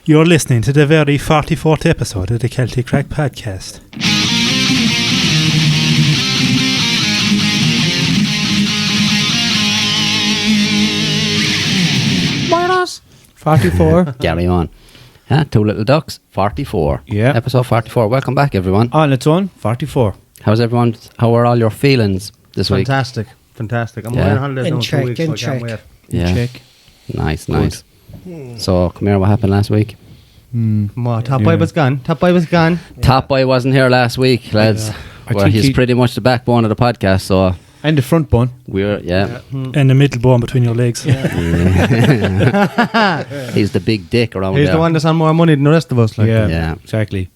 You're listening to the very 44th episode of the Celtic Crack Podcast. Minus 44. Carry on. Yeah, Two Little Ducks, 44. Yeah. Episode 44. Welcome back, everyone. On its own, 44. How's everyone? How are all your feelings this week? Fantastic. I'm Yeah. on holidays now in 2 weeks, so I can't wait. Yeah. Check. Nice. So, come here, what happened last week? Top boy was gone. Top Boy wasn't here last week, lads. I Well, think he's he- pretty much the backbone of the podcast, so And the front bone. we're, And the middle bone between your legs. he's the big dick around He's there. the one that's on more money than the rest of us. Like. Yeah. Exactly.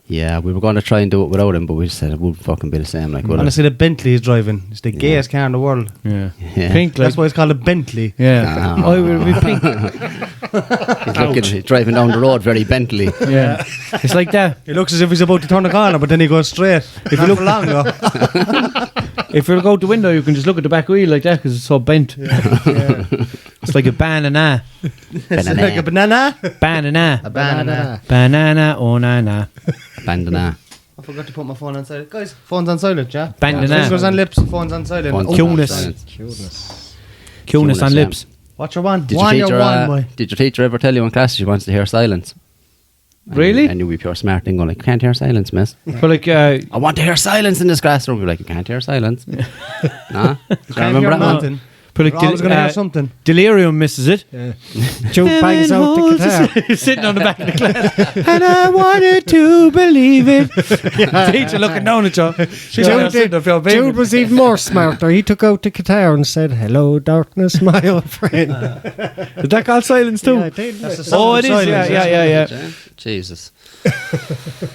Yeah, we were going to try and do it without him, but we said it would fucking be the same. Like, would it? Honestly, the Bentley he's driving. It's the gayest car in the world. Yeah. Yeah. Pink, like. That's why it's called a Bentley. Yeah. Ah. Oh, it will be pink. He's driving down the road very Bentley. Yeah. It's like that. He looks as if he's about to turn the corner, but then he goes straight. If you look for long, though. If you look out the window, you can just look at the back wheel like that because it's so bent. Yeah. It's like a banana. It's like a banana. Banana. A banana. Banana, oh, na. Bandana. I forgot to put my phone on silent. Guys, phone's on silent, yeah? Bandana. Fingers on lips, phone's on silent. Phone's Oh, Cuteness. Cuteness on yeah. lips. What you want? Did One, your you're teacher, one, boy. did your teacher ever tell you in class she wants to hear silence? Really? And you'd be pure smart thing going like, can't hear silence, miss. But like, I want to hear silence in this classroom. You're like, you can't hear silence. Nah? Do you Can't remember hear that one? nothing. but like We're always going to hear something. delirium misses it. Jude bangs out the guitar. He's sitting on the back of the class. And I wanted to believe it. Teacher looking down at you. Jude was even more smarter. He took out the guitar and said, "Hello, darkness, my old friend." Is that called silence too? Yeah, I did. That's the Oh, it is. silence, Yeah. Jesus.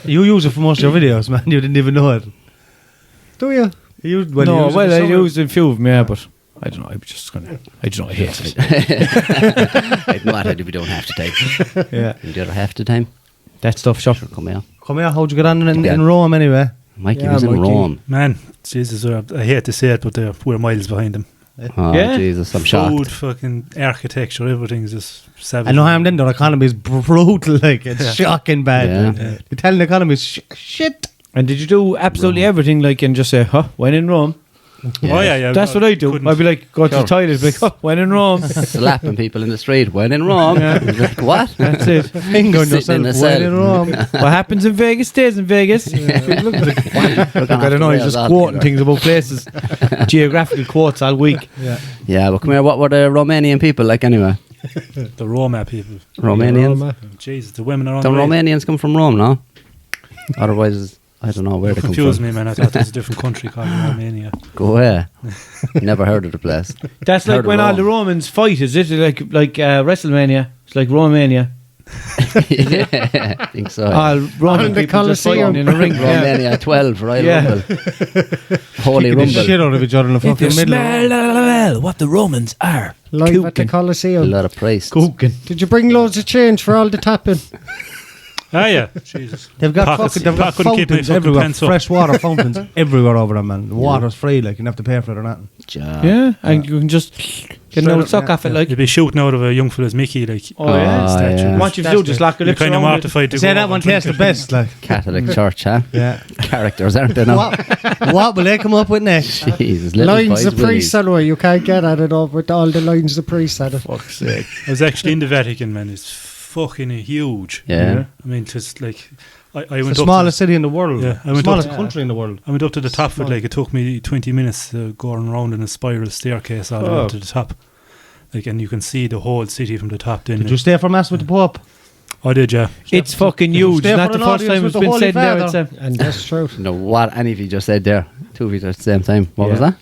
You use it for most of your videos, man. You didn't even know it. Do you? You used, No, well, I used used a few of them, yeah, but I don't know. I hate it. I'd not if you don't have to take. Yeah. And the other half the time, That stuff, shop. come here. Come here, how'd you get on in Yeah. Rome anyway? Mikey Yeah, was in Mikey. Rome. Man, Jesus, I hate to say it, but we're miles behind them. Oh, Yeah. Jesus, I'm Food, shocked. fucking architecture, everything's just savage. I know I'm then, their economy is brutal, like, it's shocking bad. Yeah. The Italian economy is shit. And did you do absolutely everything like and just say, when in Rome? Oh, yeah. That's what I do. couldn't- I'd be like, go to the toilet, be like, when in Rome? Slapping people in the street when in Rome. Like, what? That's it. Finger on Sitting in yourself a when cell. in Rome. What happens in Vegas stays in Vegas. Look, I don't know, he's just quoting things about places. Geographical quotes all week. Yeah, but come here, what were the Romanian people like anyway? The Roma people. Romanians? Roma. Jesus, the women are on The the way. Romanians come from Rome, no? Otherwise, I don't know where they come Confused from. me, man. I thought there was a different country called Romania. Go away. Never heard of the place. That's like Heard of when all Rome. the Romans fight, is it? Like WrestleMania. It's like Romania. Yeah, I think so. All Roman in the people just Colosseum. fighting in a ring. Romania 12, Royal Yeah. Rumble. Holy Kicking the Rumble. shit out of each other in the fucking middle. what the Romans are. Live at the Cooking. A Colosseum. lot of praise. Cooking. Did you bring loads of change for all the tapping? Ah, yeah. Jesus. They've got Pockets- fucking they've got couldn't keep my fountains fucking everywhere, pants up. fresh water fountains everywhere over there, man. The water's free, like, you don't have to pay for it or nothing. Yeah, and you can just get an old suck off it like. You'd be shooting out of a young fella's Mickey, like. Oh, yeah. statue. yeah. What you do, just lock your You're lips kind of around it. mortified to Say go that over one and drink tastes the it. best, like. Catholic Church, huh? Yeah. Characters, aren't they now? What will they come up with next? Jesus, little Lines boys the priest willies. anyway. You can't get at it all with all the lines the priest at it. Fuck's sake. I was actually in the Vatican, man. It's fucking huge. Yeah. I mean, just like I It's went the up. smallest city in the world. Yeah, I went smallest up- country in the world. I went up to the top of it. Like it took me 20 minutes going around in a spiral staircase all the way up to the top. Like, and you can see the whole city from the top. Then Did you stay for mass with the Pope? I did, yeah. It's fucking huge. stay Not for the an first audience time with it's the been Holy said there. Father? It's And that's true. No, what any of you just said there. Two of you at the same time. What was that?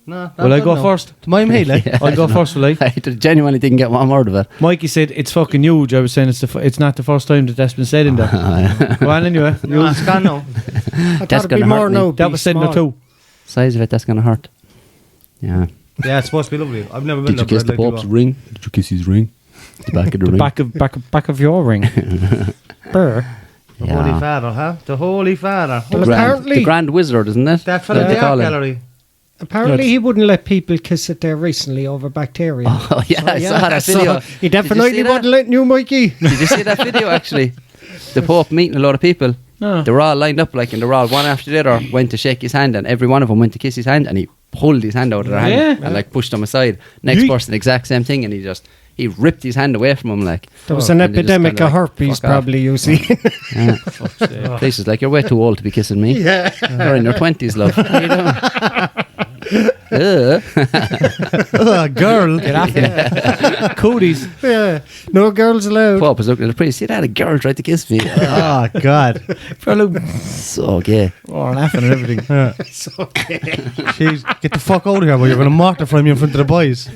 No. Will I go first? To my me, like. I'll go first, will I? I genuinely didn't get one word of it. Mikey said it's fucking huge. I was saying it's not the first time that's been said in there. Go on anyway. No, it's gone now. I thought That's it'd be gonna more hurt me. now. That was said in there too. Size of it, that's going to hurt. Yeah. Yeah, it's supposed to be lovely. I've never been Did you there. kiss the Pope's ring? Did you kiss his ring? The back of the ring? Back of your ring. Burr. The Holy Father, huh? The Holy Father. Well, The apparently, Grand Wizard, isn't it? That fella What in they the art call him? gallery. Apparently, he wouldn't let people kiss it there recently over bacteria. Oh, yeah, I saw that video. So he definitely wasn't letting you, Mikey. Did you see that video, actually? The Pope meeting a lot of people. No. They were all lined up, like, and they were all one after the other went to shake his hand, and every one of them went to kiss his hand, and he pulled his hand out of their hand and, like, pushed them aside. Next person, exact same thing, and he ripped his hand away from him, like. There was an epidemic of herpes, probably, you see. Yeah. This is like, you're way too old to be kissing me. Yeah. You're in your 20s, love. What are you doing? Girl. Get off it. Cooties. Yeah. No girls allowed. Pope was looking at the priest. See, that a girl tried to kiss me. Oh, God. So gay. Oh, laughing and everything. Yeah. It's okay. Jeez, get the fuck out of here, boy. You're going to mortify me in front of the boys.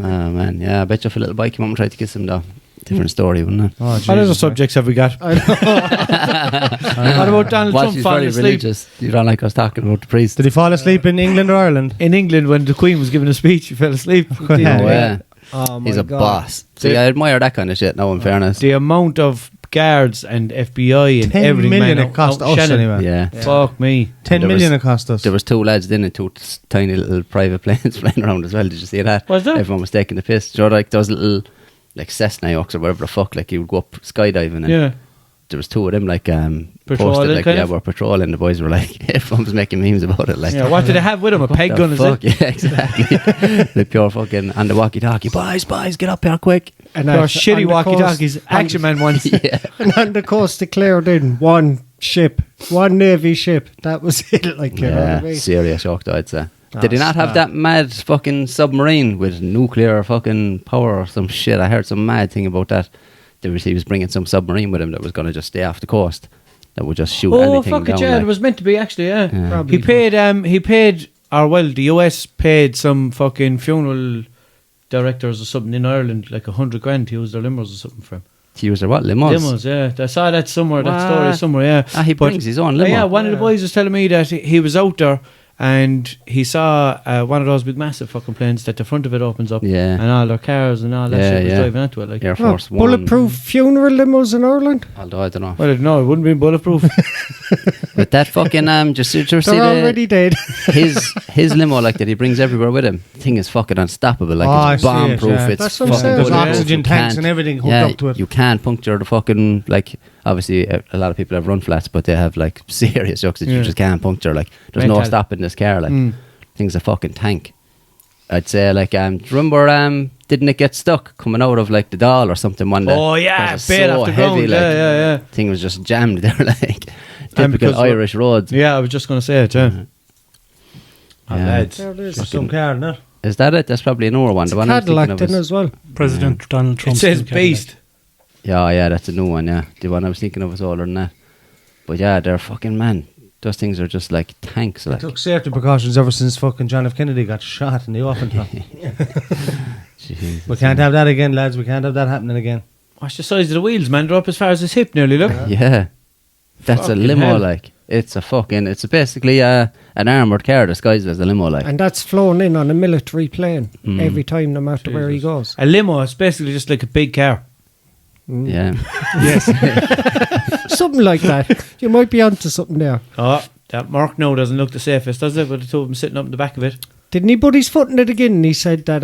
Oh, man. Yeah, I bet you if a little boy came up and tried to kiss him, though. Different story, wouldn't it? Oh, What other subjects have we got? I know. What about Donald Trump She's falling very asleep? religious. You don't like us talking about the priest. Did he fall asleep in England or Ireland? In England, when the Queen was giving a speech, he fell asleep. Oh, yeah. Oh, my He's a God. boss. See, I admire that kind of shit now, in fairness. The amount of guards and FBI and 10 everything. million man, it cost us Shannon. anyway. Yeah. Fuck me. 10 There million was- it cost us. There was 2 lads in it, 2 tiny little private planes flying around as well. Did you see that? Was there? Everyone was taking the piss. You know, like those little, like Cessna Oaks or whatever the fuck, like you would go up skydiving and Yeah. there was 2 of them, like, Patrolling, posted, like, kind yeah, of? were patrolling. The boys were like, everyone was making memes about it, like. Yeah, what did they have with him? A What peg the gun, is fuck? it? Yeah, exactly. The pure fucking, and the walkie-talkie, boys, get up here quick. And Your on shitty the walkie-talkies. coast- Action Man ones. Yeah. And on the coast declared in one Navy ship. That was it, like, you know what I Yeah, mean? serious shock, though, I'd say. Oh, Did he not have stop. that mad fucking submarine with nuclear fucking power or some shit? I heard some mad thing about that. He was bringing some submarine with him that was going to just stay off the coast. That would just shoot Oh, anything fuck it, down. yeah. like. It was meant to be, actually, yeah. Yeah. Probably. He paid, the US paid some fucking funeral directors or something in Ireland, like 100 grand to use their limos or something for him. To use their what? Limos? Limos, yeah. I saw that somewhere, that What? story somewhere, yeah. Ah, he But- brings his own limo. Yeah, one of the boys was telling me that he was out there and he saw one of those big massive fucking planes that the front of it opens up Yeah. and all their cars and all that Yeah, shit was yeah. driving into it. Like, Air Oh, Force One. bulletproof funeral limos in Ireland? Although I don't know. well, no, it wouldn't be bulletproof. But that fucking, just see They're the, already dead. his limo, like, that he brings everywhere with him. Thing is fucking unstoppable. Like, Oh, I it's see it, bomb-proof. yeah. It's That's what I'm fucking saying. There's bulletproof. oxygen You tanks can't- and everything hooked yeah, up to it. you can't puncture the fucking, like, obviously a lot of people have run flats, but they have, like, serious yucks that you Yeah. just can't puncture. Like, there's no Mental. stopping this car. Like, Mm. thing's a fucking tank. I'd say, like, do you remember, didn't it get stuck coming out of, like, the Dáil or something one day? Oh, yeah, Because it's bait so off the heavy, ground. like, Yeah. thing was just jammed there, like, And typical because we're- Irish roads. Yeah, I was just going to say it, yeah. Oh, Yeah. lads. There it is. There's some car, no? Is that it? That's probably a newer one. It's The a one I'm thinking Cadillac of then is, as well. President Donald It Trump. says based. yeah, that's a new one, yeah. The one I was thinking of is older than that. But yeah, they're fucking, man. Those things are just like tanks. They Like. took safety precautions ever since fucking John F. Kennedy got shot in the open top. Jeez. We can't have that again, lads. We can't have that happening again. Watch the size of the wheels, man. They're up as far as his hip nearly, look. Yeah. That's Fucking a limo, hell. like. It's basically an armoured car disguised as a limo, like. And that's flown in on a military plane Mm. every time, no matter where he goes. A limo is basically just like a big car. Yeah. Something like that. You might be onto something there. Oh, that Mark now doesn't look the safest, does it? With the two of them sitting up in the back of it. Didn't he put his foot in it again? And he said that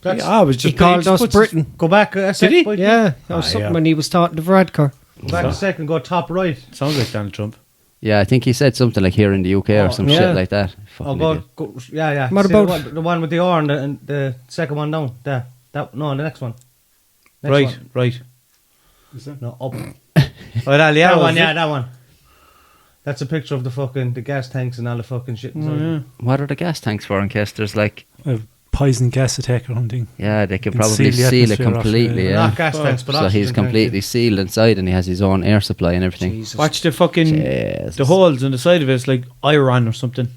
That's- I was he just called us puts- Britain. Go back a second. he? boy. Yeah, that was something when he was talking to Varadkar. Go back a second. Go top right. Sounds like Donald Trump. Yeah, I think he said something like here in the UK or some yeah. shit like that. Oh, Fucking go, idiot. go. Yeah. What See about- the one with the R and the second one down? There. No, the next one. Next Right, one. right. No, up. Right, Ali, That yeah, one, yeah, that one. That's a picture of the gas tanks and all the fucking shit inside. yeah. What are the gas tanks for in case there's like... A poison gas attack or something. Yeah, they could Can probably seal the seal it atmosphere off, completely, yeah. yeah. Not gas tanks, but So he's oxygen completely tanks. sealed inside and he has his own air supply and everything. Jesus. Watch the fucking Jesus. the holes on the side of it. It's like iron or something.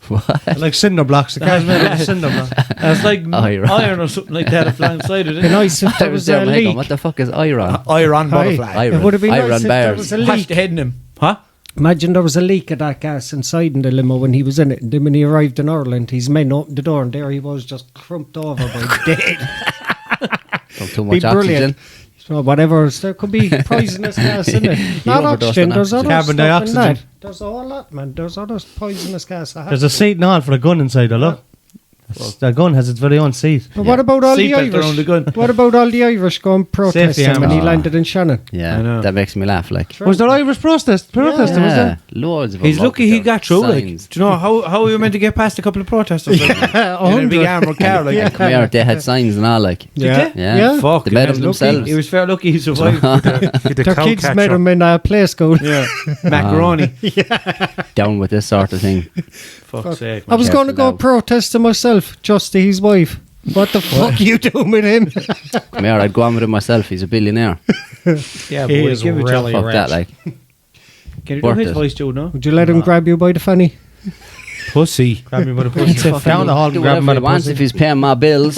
What? Like cinder blocks. The car's made out of cinder blocks. It's like Iron. or something like that alongside of It'd be it. nice if I there was was there, a hang on, leak. what the fuck is iron? Iron butterfly. Iron. It would have been Iron nice if there bars. was a Watch leak. the head in him. Huh? Imagine there was a leak of that gas inside in the limo when he was in it. And then when he arrived in Ireland, his men opened the door and there he was just crumped over by dead. From too Be much brilliant. oxygen. So whatever, there could be poisonous gas in it. Not overdosed oxygen, on there's other Carbon stuff in dioxide. that. There's a whole lot, man. There's other poisonous gas. There's a seat and all for the gun inside, though, look. That gun has its very own seat. But what about all the Seatbelt around Irish? the gun. What about all the Irish going protesting Safety when he arms. landed in Shannon? I Yeah, know. that makes me laugh. Like, Was there Irish protesting, was yeah, there? loads of He's them lucky up he with got their through. Like, signs. do you know how we were meant to get past a couple of protesters? Like, in a big 100. armored car. Like, Yeah. Come here, they had signs and all. Like, Yeah. yeah, Yeah. fuck. they made he them was lucky. themselves. He was fair lucky he survived. Their kids made him in a play school. Yeah, macaroni. Down with this sort of thing. Fuck's sake. I was Careful going to go now. protesting myself, just to his wife. What the fuck you doing with him? Come here, I'd go on with him myself. He's a billionaire. Yeah, He boy, is give it really Fuck that, like. Can you do worth his it. voice, Jude? No. Would you let him grab you by the fanny? Pussy. Grab me by the pussy. Down the hall and Do grab him by whatever he the wants pussy. if he's paying my bills.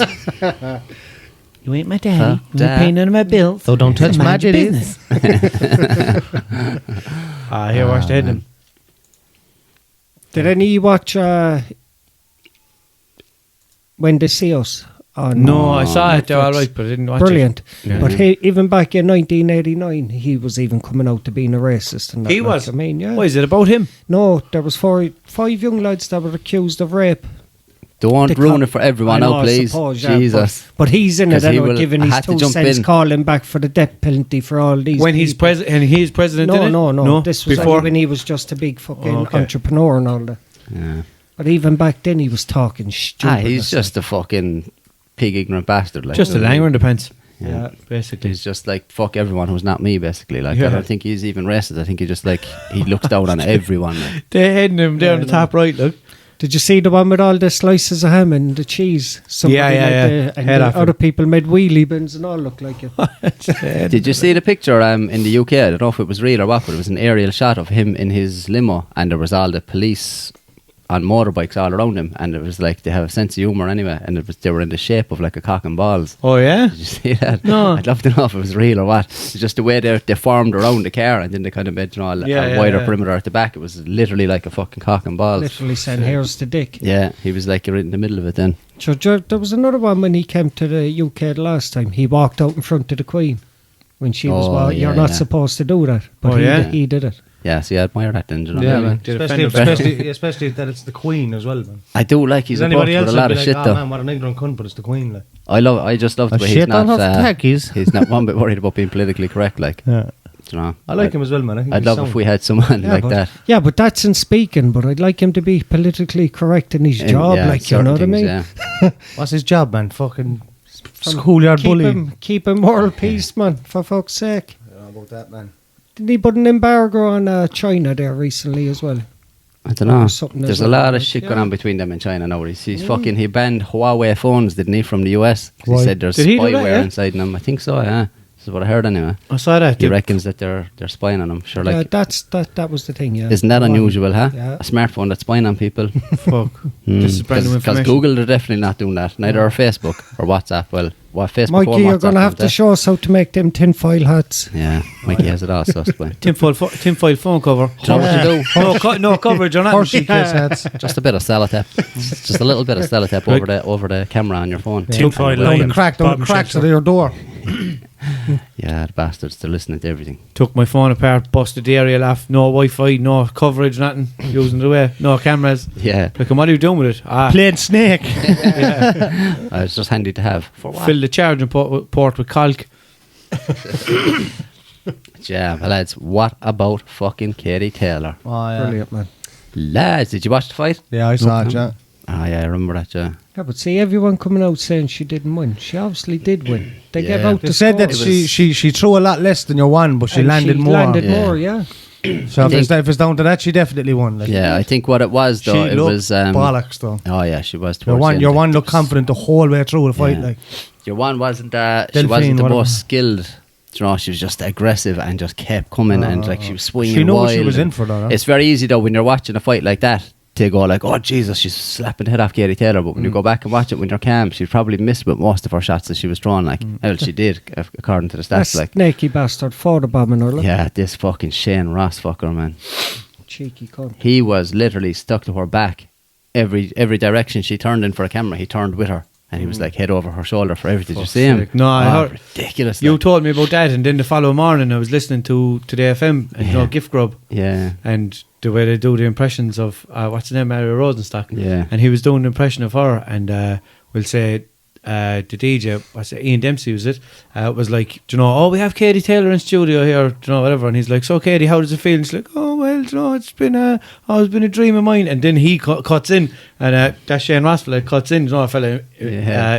You ain't my daddy. Fuck You that. ain't paying none of my bills. So don't touch my Mind your ditties. business. Here, watch the head. Did any watch When They See Us? No, I saw it. They're Netflix. all right, but I didn't watch Brilliant. Yeah. But even back in 1989, he was even coming out to being a racist. And that, He like, was? I mean, yeah. it. Why is it about him? No, there was five young lads that were accused of rape. Don't The ruin cop- it for everyone I know, now, I please. suppose, yeah, Jesus. But he's in it 'Cause he anyway, will giving his have to 2 jump cents, in. calling back for the death penalty for all these When he's people. president, and he's president. in No, it? no. This was before. only when he was just a big fucking Okay. entrepreneur and all that. Yeah. But even back then, he was talking stupid. He's just a fucking pig ignorant bastard. Like, Just a langer in the pants. Yeah. Basically. He's just like, fuck everyone who's not me, basically. Like, Yeah. I don't think he's even racist. I think he just, like, he looks down on everyone. Like. They're heading him down the top right, look. Did you see the one with all the slices of ham and the cheese? Somebody Yeah. and Head the off him. other people made wheelie bins and all look like it. Did you see the picture in the UK? I don't know if it was real or what, but it was an aerial shot of him in his limo, and there was all the police on motorbikes all around him, and it was like they have a sense of humour anyway, and they were in the shape of like a cock and balls. Oh, yeah? Did you see that? No. I'd love to know if it was real or what. It's just the way they formed around the car, and then they kind of made, you know, a wider perimeter at the back. It was literally like a fucking cock and balls. Literally saying, here's the dick. Yeah, he was like right in the middle of it then. So there was another one when he came to the UK the last time. He walked out in front of the Queen when she was, Oh, well, yeah, you're not yeah. supposed to do that. But Oh, yeah? he did it. Yeah, see, I admire that then, you know. Yeah, Really. man. Did a Especially, fender especially that it's the Queen as well, man. I do like he's Does abrupt anybody with else a lot would of be shit like, though. oh man, what an ignorant cunt, but it's the Queen, like. I just love the way he's shit on not. her khakis. He's not one bit worried about being politically correct. Like, Yeah. you know, I like him as well, man. I think I'd he's love sound. if we had someone Yeah, like but, that. Yeah, but that's in speaking. But I'd like him to be politically correct in his in- job, yeah, like, you certain know what I things, mean? Yeah. What's his job, man? Fucking schoolyard bully. Keep him moral peace, man, for fuck's sake. How about that, man? Didn't he put an embargo on China there recently as well? I don't know. Something There's as a well, lot of like, shit yeah. going on between them and China now. He banned Huawei phones, didn't he, from the US? 'Cause Why? He said there's Did he do that, spyware yeah? inside them. I think so, yeah. This is what I heard anyway. I saw that. He reckons that they're spying on him. Sure, Yeah, like, that was the thing, yeah. isn't that unusual, huh? Yeah. A smartphone that's spying on people. Fuck. This is brand new Because information. Google are definitely not doing that. Neither are Facebook or WhatsApp. Well, Facebook or Mikey, you're WhatsApp going to have have to that. show us how to make them tinfoil hats. Yeah, Mikey has it all, so it's fine. Tinfoil phone cover. Do you know what to do? No coverage on Horsey that. case hats. Just a bit of sellotape. Just a little bit of sellotape over the camera on your phone. Tinfoil Down the lines, crack, down bottom the cracks shelter. of your door. Yeah, the bastards, they're listening to everything. Took my phone apart, busted the aerial off. No Wi-Fi, no coverage, nothing. Using it away. No cameras. Yeah, Like, what are you doing with it? Playing Snake. it's just handy to have. For what? Fill the charging port with caulk. Yeah, but lads, what about fucking Katie Taylor? Oh, yeah. Brilliant, man. Lads, did you watch the fight? Yeah, I saw it, yeah. Oh yeah, I remember that, yeah. Yeah, but see, everyone coming out saying she didn't win. She obviously did win. They gave Yeah. out They the said that scores. she threw a lot less than your one, but she And landed more. landed Yeah. more, yeah. So if it's down to that, she definitely won. Like. Yeah, I think what it was She though, it looked was bollocks though. Oh yeah, she was. Your towards one, the your end. one looked confident the whole way through the fight. Yeah. Like Your one wasn't she Delphine, wasn't the whatever. most skilled. You know, she was just aggressive and just kept coming and like she was swinging. she knew wild what she was and in for, though. Huh? It's very easy though when you're watching a fight like that to go like, oh Jesus, she's slapping the head off Katie Taylor. But when you go back and watch it when you're calm, she probably missed with most of her shots that she was throwing. Like, well, she did according to the That stats. Like, snaky bastard photobombing her. Look. yeah, this fucking Shane Ross fucker, man. Cheeky cunt. He was literally stuck to her back. Every direction she turned in for a camera, he turned with her. And he was like head over her shoulder for everything. Did you see him? No, I heard. Ridiculous. You told me about that, and then the following morning I was listening to Today FM and Gift Grub. Yeah. And the way they do the impressions of what's the name, Mary Rosenstock. Yeah. And he was doing an impression of her, and we'll say the DJ, what's it, Ian Dempsey was it? Was like, do you know, oh, we have Katie Taylor in studio here, do you know, whatever. And he's like, so Katie, how does it feel? And she's like, oh well, do you know, it's been a dream of mine. And then he cuts in, and that's Shane Rossfeld cuts in, you know, a fella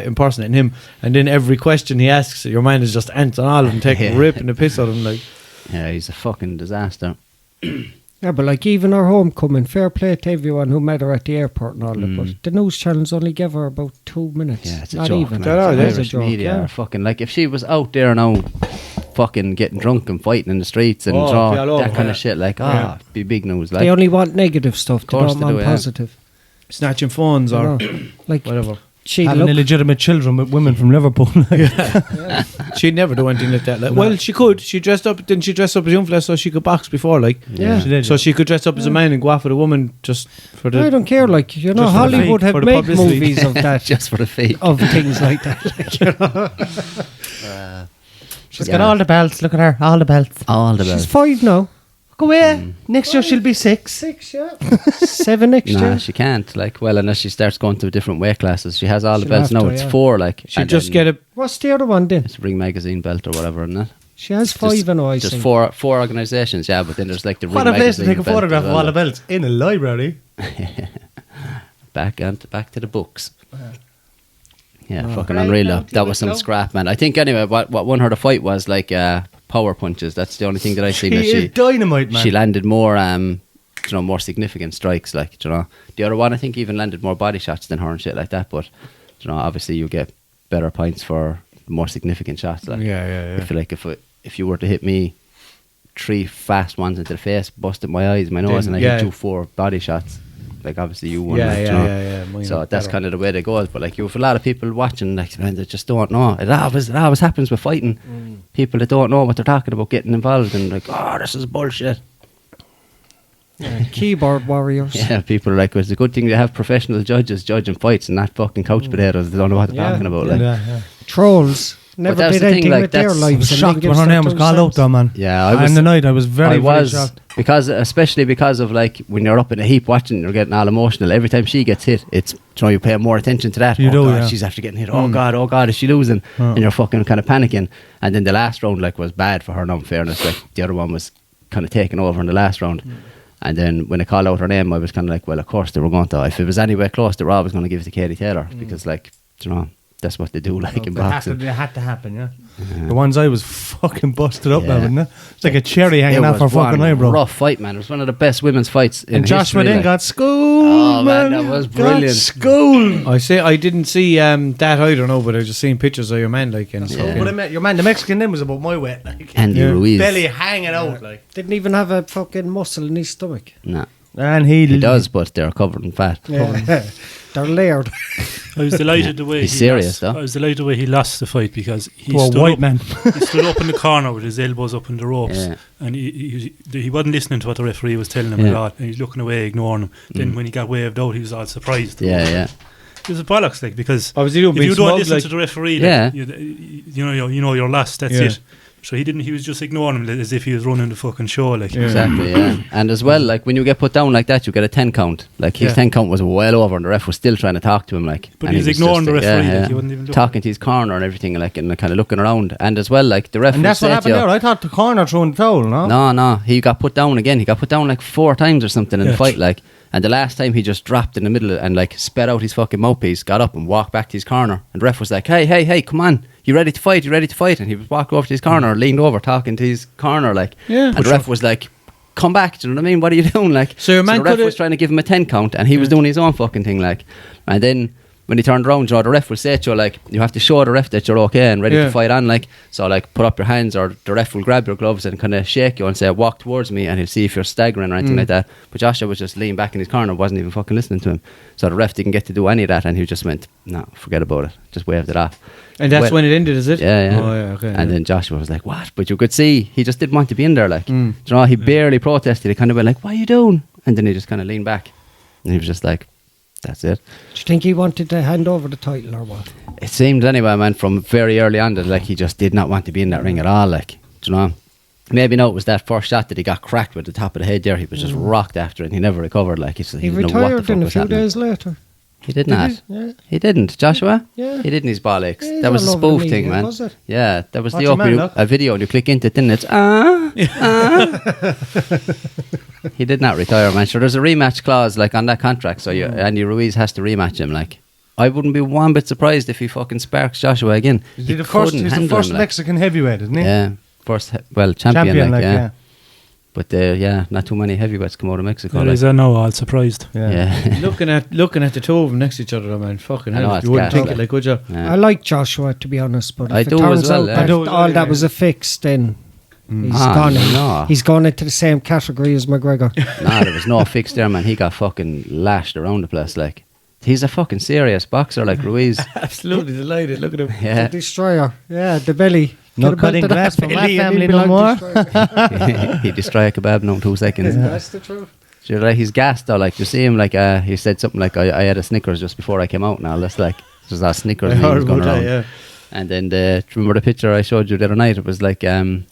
impersonating him. And then every question he asks, your mind is just answering all of them, taking ripping the piss out of him, like. Yeah, he's a fucking disaster. Yeah, but like even her homecoming, fair play to everyone who met her at the airport and all that. But the news channels only gave her about 2 minutes. Yeah, it's a not joke. even. Irish a joke. media are fucking like if she was out there now, fucking getting drunk and fighting in the streets and that kind of shit. Like, be big news. Like, they only want negative stuff. They don't want positive. Snatching phones or like whatever. Having illegitimate children with women from Liverpool. She'd never do anything like that. Like, well, she could. She dressed up. Didn't she dress up as a young fella so she could box before? Like, She did. So she could dress up as a man and go after a woman just for the. I don't care. Like, you know, Just for the Hollywood fake, have for the made publicity. movies of that, just for the fake. of things like that. Like, you know. She's got all the belts. Look at her. All the belts. All the She's best. 5 now. Go away. Next year she'll be 6. 6, yeah. 7 next Nah, year. she can't. Like, well, unless she starts going to different weight classes. She has all the She'll belts have now. to, It's yeah. 4, like. She'd and just then get a. What's the other one then? it's a Ring Magazine belt or whatever, isn't it? She has 5 and I Just think. four organisations, yeah, but then there's like the Ring What a place to Magazine take a belt photograph as of well. all the belts in a library. Back to the books. Yeah, fucking Right, unreal. now, That was some go. scrap, man. I think anyway, what won her the fight was like power punches. That's the only thing that I seen. She that is dynamite, man. she landed more, more significant strikes. Like, you know, the other one I think even landed more body shots than her and shit like that. But you know, obviously you get better points for more significant shots. Like, Yeah. I feel like if you were to hit me 3 fast ones into the face, busted my eyes, my nose, and I hit you 4 body shots, like obviously you won. like, you know. Mine So was that's better. kind of the way it goes. But like, you have a lot of people watching, like, man, they just don't know. It always happens with fighting. People that don't know what they're talking about getting involved and like, oh, this is bullshit. Keyboard warriors. Yeah, people are like, it's a good thing to have professional judges judging fights and not fucking couch potatoes. They don't know what they're talking about. Like, Trolls. Never that's did the thing, anything like, with their that's- I lives. was and shocked then give when her stuff name was to called out themselves. though, man. yeah, And the night I was very, very shocked. especially because of like when you're up in a heap watching, you're getting all emotional. Every time she gets hit, it's, you know, you pay more attention to that. You oh do, God, yeah. she's after getting hit. Oh God, is she losing? And you're fucking kind of panicking. And then the last round like was bad for her. No, in fairness, like the other one was kind of taken over in the last round. And then when they called out her name, I was kind of like, well, of course they were going to. If it was anywhere close, they were always going to give it to Katie Taylor because, like, you know, that's what they do, like in boxing. It had to happen, yeah. The one's eye was fucking busted up now, wasn't it? It's like a cherry It hanging off her was fucking one eyebrow. rough fight, man. It was one of the best women's fights in And Joshua history, then like. got schooled, Oh, man. man, that was Got brilliant. schooled. I didn't see that either, no, but I just seen pictures of your man, like, and Yeah. But I met your man, the Mexican then was about my weight. Like, Andy Ruiz. belly hanging out, like. Didn't even have a fucking muscle in his stomach. No, And he does, but they're covered in fat. Yeah. They're layered. I was delighted the way He's he serious, lost. though. I was delighted the way he lost the fight because he To a stood white up, man. he stood up in the corner with his elbows up in the ropes, Yeah. and he wasn't listening to what the referee was telling him Yeah. at all. And he's looking away, ignoring him. Then when he got waved out, he was all surprised. Yeah. It was a bollocks, like, because I was doing if you don't smug, listen like, to the referee, Yeah. like, you know you're lost. That's Yeah. it. So he was just ignoring him as if he was running the fucking show, like. Yeah. Exactly, yeah. And as well, like, when you get put down like that, you get a 10 count. Like, his Yeah. 10 count was well over, and the ref was still trying to talk to him, like. But and he's he was ignoring just, the referee, like, he wasn't even looking. talking to his corner and everything, like, and kind of looking around. And as well, like, the ref And will that's what say to happened you, there. I thought the corner threw in the towel, no? No, he got put down again. He got put down like 4 times or something in the fight, like. And the last time he just dropped in the middle and like spat out his fucking mouthpiece, got up and walked back to his corner. And the ref was like, hey, come on. You ready to fight? And he was walking over to his corner, leaned over, talking to his corner, like. Yeah. And the ref was like, come back. Do you know what I mean? What are you doing? Like, So your man the ref coulda- was trying to give him a 10 count and he was doing his own fucking thing, like. And then when he turned around, you know, the ref will say to you, like, you have to show the ref that you're okay and ready Yeah. to fight on, like. So, like, put up your hands, or the ref will grab your gloves and kind of shake you and say, walk towards me, and he'll see if you're staggering or anything like that. But Joshua was just leaning back in his corner, wasn't even fucking listening to him. So the ref didn't get to do any of that, and he just went, no, forget about it. Just waved it off. And that's Well- when it ended, is it? Yeah. Oh, yeah, okay. And then Joshua was like, what? But you could see, he just didn't want to be in there, like. Mm. You know, he barely protested. He kind of went like, what are you doing? And then he just kind of leaned back. And he was just like, That's it. Do you think he wanted to hand over the title or what? It seemed anyway, man, from very early on that like he just did not want to be in that ring at all. Like, do you know? Maybe no, it was that first shot that he got cracked with the top of the head there. He was just rocked after it and he never recovered. Like, he retired in a few days later. He did not. Yeah. He didn't. Joshua? Yeah. He did in his bollocks. Yeah, that was a spoof media, thing, man. was it? Yeah, that was Watch the your man, a video and you click into it, didn't it? He did not retire, man. Sure, there's a rematch clause like on that contract, so Andy Ruiz has to rematch him. Like, I wouldn't be one bit surprised if he fucking sparks Joshua again. He's the first him, Mexican heavyweight, isn't he? Yeah, first champion, like, yeah. But not too many heavyweights come out of Mexico. There is, I know, all surprised. Yeah. looking at the two of them next to each other, man, fucking I know, hell. it's You wouldn't gas, think it, like, would you? Yeah. I like Joshua, to be honest, but I if it do turns as well, out yeah. that I do as all well, that yeah. was a fix, then No. he's gone into the same category as McGregor. Nah, there was no fix there, man. He got fucking lashed around the place, like. He's a fucking serious boxer, like Ruiz. Absolutely delighted. Look at him. The Yeah. destroyer, the belly. No Could have cutting belted glass that for my belly and family he'd be no like more. destroyer. He'd destroy a kebab in 2 seconds. That's the truth. Sure, like, he's gassed though. Like, you see him, like, he said something like, I had a Snickers just before I came out and all this, like, there's a Snickers I and he heard was going about that, around. yeah. And then, do you remember the picture I showed you the other night? It was like,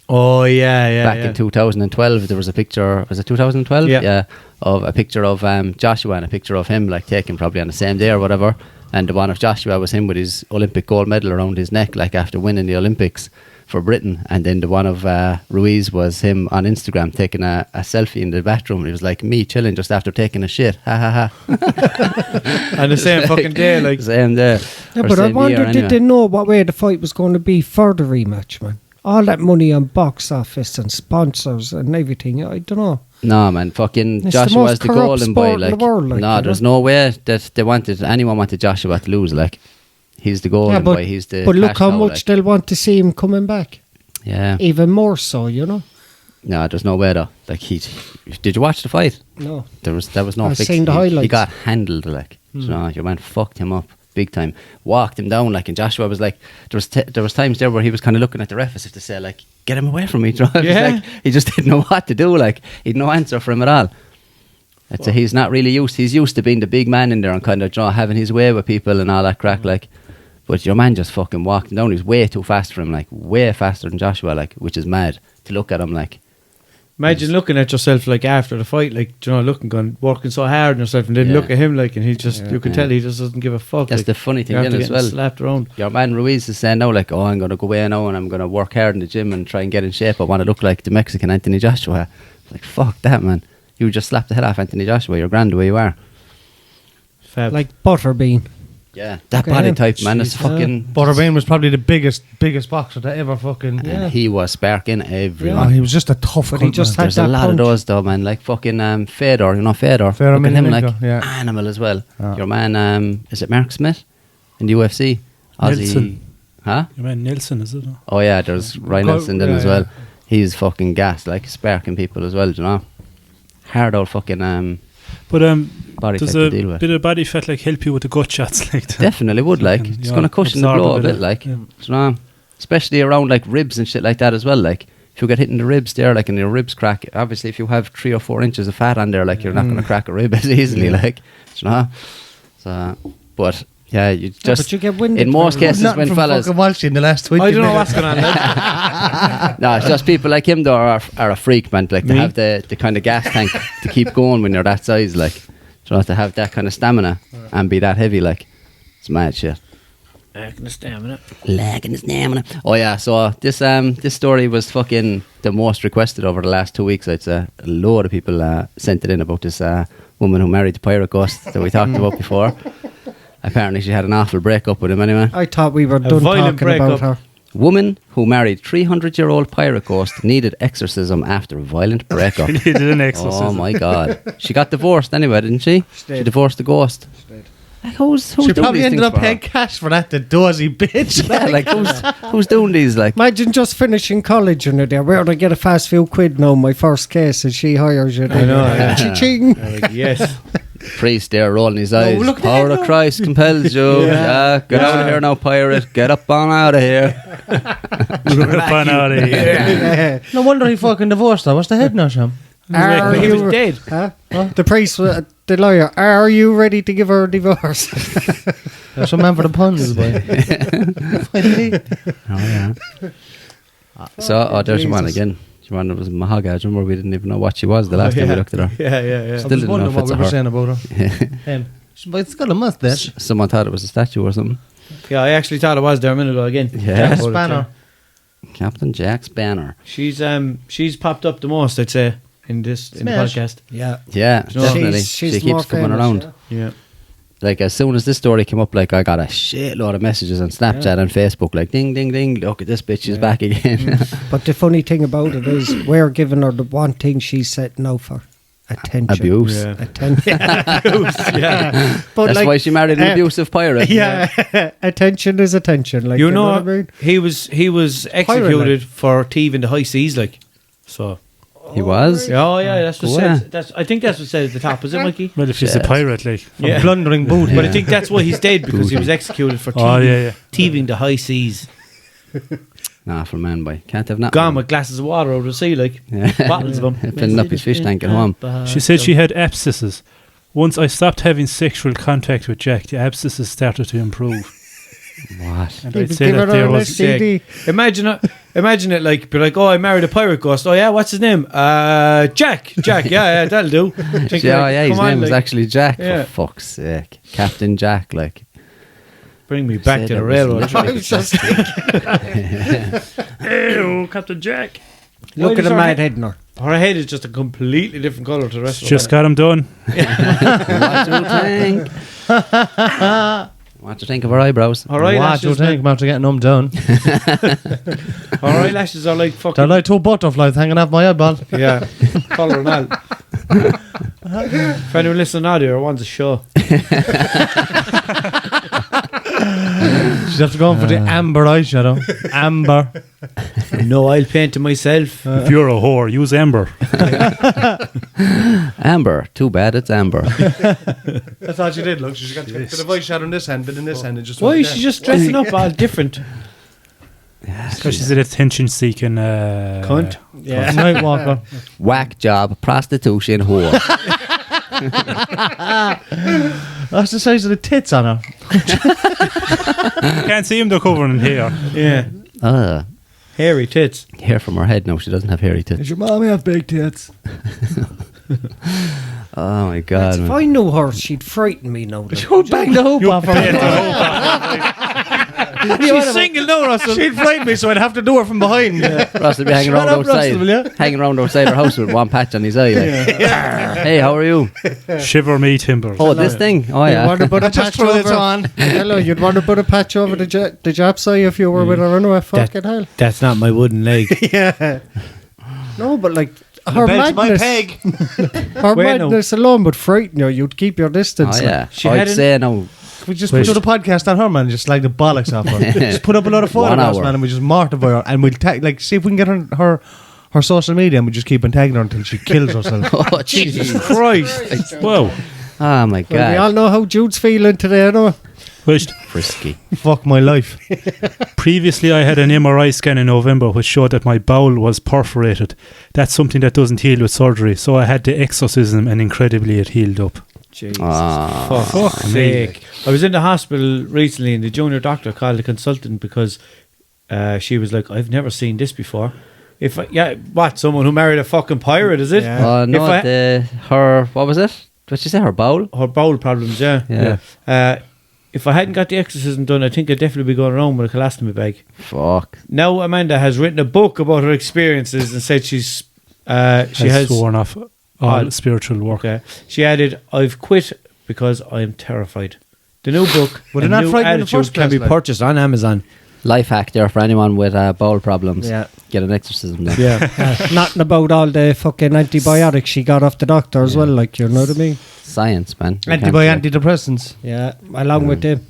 Oh, yeah. back in 2012, there was a picture, was it 2012? Yeah. Of a picture of Joshua and a picture of him, like, taken probably on the same day or whatever. And the one of Joshua was him with his Olympic gold medal around his neck, like, after winning the Olympics for Britain. And then the one of Ruiz was him on Instagram taking a selfie in the bathroom. He was like, me chilling just after taking a shit. Ha ha ha. And the same fucking day, like. Same day. Yeah, Or but I same wonder, year, did anyway. they know what way the fight was going to be for the rematch, man? All that money on box office and sponsors and everything, I don't know. No, man, fucking It's the Joshua most was the corrupt golden boy. sport in Like, the world, like, no, you there's know? no way that anyone wanted Joshua to lose. Like, he's the golden boy. He's the. But look cash how cow, much like. they'll want to see him coming back. Yeah. Even more so, you know? No, there's no way though. Like, did you watch the fight? No. There was no I've fix. seen the He highlights. got handled, like. You know, your man fucked him up big time. Walked him down, like, and Joshua was like, there was times there where he was kind of looking at the ref as if to say, like, get him away from me. Yeah. Like, he just didn't know what to do. Like, he'd no answer for him at all. So he's not really used. He's used to being the big man in there and kind of, you know, having his way with people and all that crack. Like, but your man just fucking walked him down. He was way too fast for him, like way faster than Joshua, like, which is mad to look at him. Like, Imagine looking at yourself, like, after the fight, like, you know, working so hard on yourself, and then Yeah. look at him, like, and he just, you can tell he just doesn't give a fuck. that's like, the funny thing you're then after as getting well. slapped around. Your man Ruiz is saying now, like, oh, I'm going to go away now and I'm going to work hard in the gym and try and get in shape. I want to look like the Mexican Anthony Joshua. Like, fuck that, man. You just slapped the head off Anthony Joshua. You're grand the way you are. Fab. Like Butterbean. Yeah, that Okay, body yeah. type, man, is Jeez, fucking. Butterbean was probably the biggest boxer to ever fucking. And he was sparking Oh, everyone. he was just a tough. But he cunt, just man. had There's a that lot punch. of those though, man. Like fucking Fedor, you know Fedor. Fedor Look at him, like Emelianenko, yeah. animal as well. Yeah. Your man, is it Mark Smith in the UFC? Aussie, Nelson. huh? You mean Nelson, is it? Oh yeah, there's Ryan Nelson then yeah, as well. He's fucking gas, like sparking people as well. Do you know? Hard old fucking But body does type a to deal with. bit of body fat like help you with the gut shots like that? Definitely would, like. You It's know, going to cushion the absorb blow a bit bit, of- like. yeah. Do you know? Especially around like ribs and shit like that as well, like. If you get hit in the ribs there, like, and your ribs crack, obviously if you have 3 or 4 inches of fat on there, like, you're not going to crack a rib as easily, like. Do you know? So, but, yeah, you just... but you get winded in most very cases Nothing when from fellas... fucking Walshy in the last 20 I don't know minutes. what's going on there. No, it's just people like him though are a freak, man. Like, to Me? have the kind of gas tank to keep going when you're that size, like. So to have that kind of stamina and be that heavy, like, it's mad shit. Lacking the stamina. Lacking the stamina. Oh yeah, so this story was fucking the most requested over the last 2 weeks. I'd say a load of people sent it in about this woman who married the pirate ghost that we talked about before. Apparently she had an awful breakup with him anyway. I thought we were done violent talking about breakup. her. Woman who married 300-year-old pirate ghost needed exorcism after a violent breakup. He did an exorcism. Oh my god. She got divorced anyway, didn't she? She divorced the ghost. Like, who's She doing probably these ended things up for her? paying cash for that, the dozy bitch. Yeah, like who's doing these, like? Imagine just finishing college and there. Where would I get a fast few quid now? My first case, and she hires you. I know, yeah. Cha-ching. Yes. Priest there rolling his eyes. look at Power that, of look. Christ compels you. Yeah, get out of here now, pirate. Get up on out of here. Look at out of here. Yeah. No wonder he fucking divorced her. What's the head now, Sam? Are He you- was dead. Huh? The priest, the lawyer, are you ready to give her a divorce? There's some man for the puns, boy. Oh yeah. There's one again. One that was Mahaga. Do you remember we didn't even know what she was the last time we looked at her? Yeah. Still didn't know if what it's we a were her. saying about her. But it's got a mustache. Someone thought it was a statue or something. Yeah, I actually thought it was there a minute ago again. Yeah. Spanner. Captain Jack Spanner. She's popped up the most, I'd say, in the Smash. podcast. Yeah. Yeah, Do you know- definitely. She's She more keeps coming famous, around. Yeah. Like as soon as this story came up, like I got a shitload of messages on Snapchat and Facebook, like ding ding ding, look at this bitch is back again. But the funny thing about it is we're giving her the one thing she's setting out for. Attention. Abuse. Yeah. Attention. Yeah. But That's like, why she married an abusive pirate. yeah, attention is attention. Like, You know, what I mean? he was executed for thieving the high seas, like. So. He was. Oh yeah, that's what Cool, says. I think that's what said at the top, is it, Mikey? Well, if he's a Yes. pirate, like. Yeah. Plundering boot. But I think that's why he's dead, because he was executed for thieving, Oh, yeah. thieving the high seas. Nah, for man, boy. Can't have nothing. Gone with glasses of water over the sea, like. Yeah. Bottles of them. Filling up his fish tank at home. She said she had abscesses. Once I stopped having sexual contact with Jack, the abscesses started to improve. What? And Give I'd say her that there an was. STD. Imagine it like, be like, oh, I married a pirate ghost. Oh yeah, what's his name? Jack. Yeah, that'll do. Think Yeah, like, yeah, his come on, name was like, actually Jack. Yeah. For fuck's sake, Captain Jack. Like, bring me back Say to that the was railroad. literally- I was just Ew, Captain Jack. look at does the her mad head- head in her. Her head is just a completely different colour to the rest of Just her. got him done. what do you think? What do you think of her eyebrows? Her What do you eyelashes, think? I'm after getting them done. her eyelashes are like fucking. They're like two butterflies hanging off my eyeball. Yeah, colour and all. If anyone listening out here wants a show, She's have to go in for the amber eyeshadow. Amber. no, I'll paint it myself. If you're a whore, use Amber. Amber. Too bad it's Amber. That's all she did. Look, she's got a bit of eyeshadow in this hand, but in this hand it just. Why went is there. she just dressing up all different? Because she's an attention-seeking Cunt. Yeah. Night walker. Whack job, prostitution, whore. That's the size of the tits on her. Can't see him, they're covering in here. Yeah, hairy tits. Hair from her head. No, she doesn't have hairy tits. Does your mommy have big tits? Oh my god. If man. I knew her, she'd frighten me now. Like. She'd bang the hoop off her. She's single now, Russell. She'd frighten me, so I'd have to do her from behind. Russell be hanging Shut around up, outside. Russell, will ya? Hanging around outside her house with one patch on his eye. Like, hey, how are you? Shiver me timbers. Oh, this thing. Oh You'd want yeah. to put a I just patch throw this over. on. Hello, you'd want to put a patch over the Jap's eye if you were with her anyway. Fucking hell. That's not my wooden leg. Yeah. No, but like her Bench my madness, peg. her Wait, no. madness alone would frighten you. You'd keep your distance. Oh yeah. She I'd had an- say no. We just put the podcast on her, man. Just like the bollocks off her. Just put up a lot of 1 photographs, hour. man, and we just mortify her. And we'll tag, like, see if we can get her social media, and we just keep on tagging her until she kills herself. Oh Jesus. Christ. Whoa. Oh my Well, we god. all know how Jude's feeling today, anyway. Which, Frisky. Fuck my life. previously I had an MRI scan in November which showed that my bowel was perforated. That's something that doesn't heal with surgery. So I had the exorcism and incredibly it healed up. Jesus. Ah. Fuck's sake. I was in the hospital recently and the junior doctor called the consultant because she was like, I've never seen this before. Someone who married a fucking pirate, is it? Yeah. Oh no, If her, what was it? What'd she say, her bowel? Her bowel problems, yeah. Yeah. If I hadn't got the exorcism done, I think I'd definitely be going around with a colostomy bag. Fuck. Now Amanda has written a book about her experiences and said she has sworn off all Oh. spiritual work. Okay. She added, I've quit because I am terrified. The new book, Would A it not New frighten you in the Attitude, first can be place, like? purchased on Amazon. Life hack there for anyone with bowel problems. Yeah. Get an exorcism done. Yeah. Nothing about all the fucking antibiotics she got off the doctor as well, like, you know what I mean? Science, man. You can't Antidepressants. Yeah, along with them.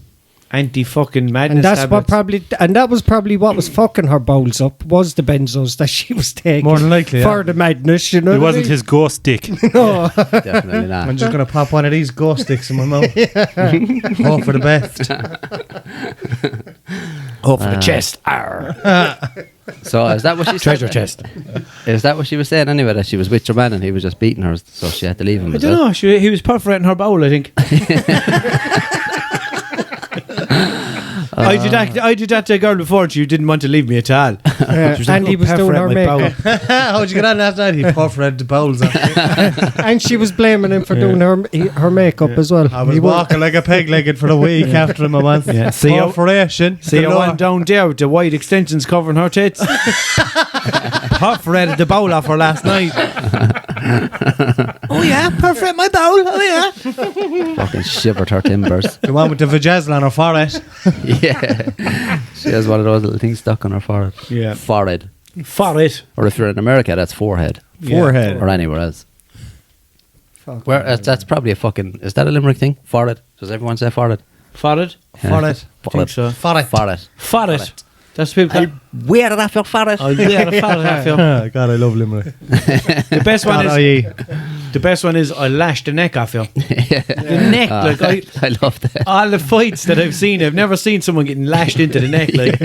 Anti-fucking madness And that's tablets. that was probably what was fucking her bowels up, was the benzos that she was taking. More than likely, For yeah. the madness, you know It what I wasn't mean? his ghost dick. No. Definitely not. I'm just going to pop one of these ghost sticks in my mouth. Hope for the best. Oh, for the chest. Arr. So is that what she Treasure said? chest. Is that what she was saying anyway? That she was with your man and he was just beating her, so she had to leave him. I don't know. He was perforating her bowel, I think. I did that to a girl before, and she didn't want to leave me at all. And he was doing her makeup. How'd you get on last night? He perforated the bowels off. And she was blaming him for doing her makeup as well. I was walking like a peg-legged for a week after him a month. Yeah. Perforation. See, I went down there with the white extensions covering her tits. Perforated the bowl off her last night. Oh yeah, perforate my bowl. Oh yeah. Fucking shivered her timbers. The one with the vajazzle on her forehead. Yeah. She has one of those little things stuck on her forehead. Yeah. Forehead. Forehead. Or if you're in America, that's forehead. Forehead. Or anywhere else. Where that's probably a fucking... Is that a Limerick thing? Forehead. Does everyone say forehead? Forehead. Forehead. I think so. Forehead. Forehead. That's people. Where did I feel forehead? Oh yeah, the forehead. I feel. God, I love Limerick. The best one is I lashed the neck off you. The neck, I love that. all the fights that I've seen, I've never seen someone getting lashed into the neck. Like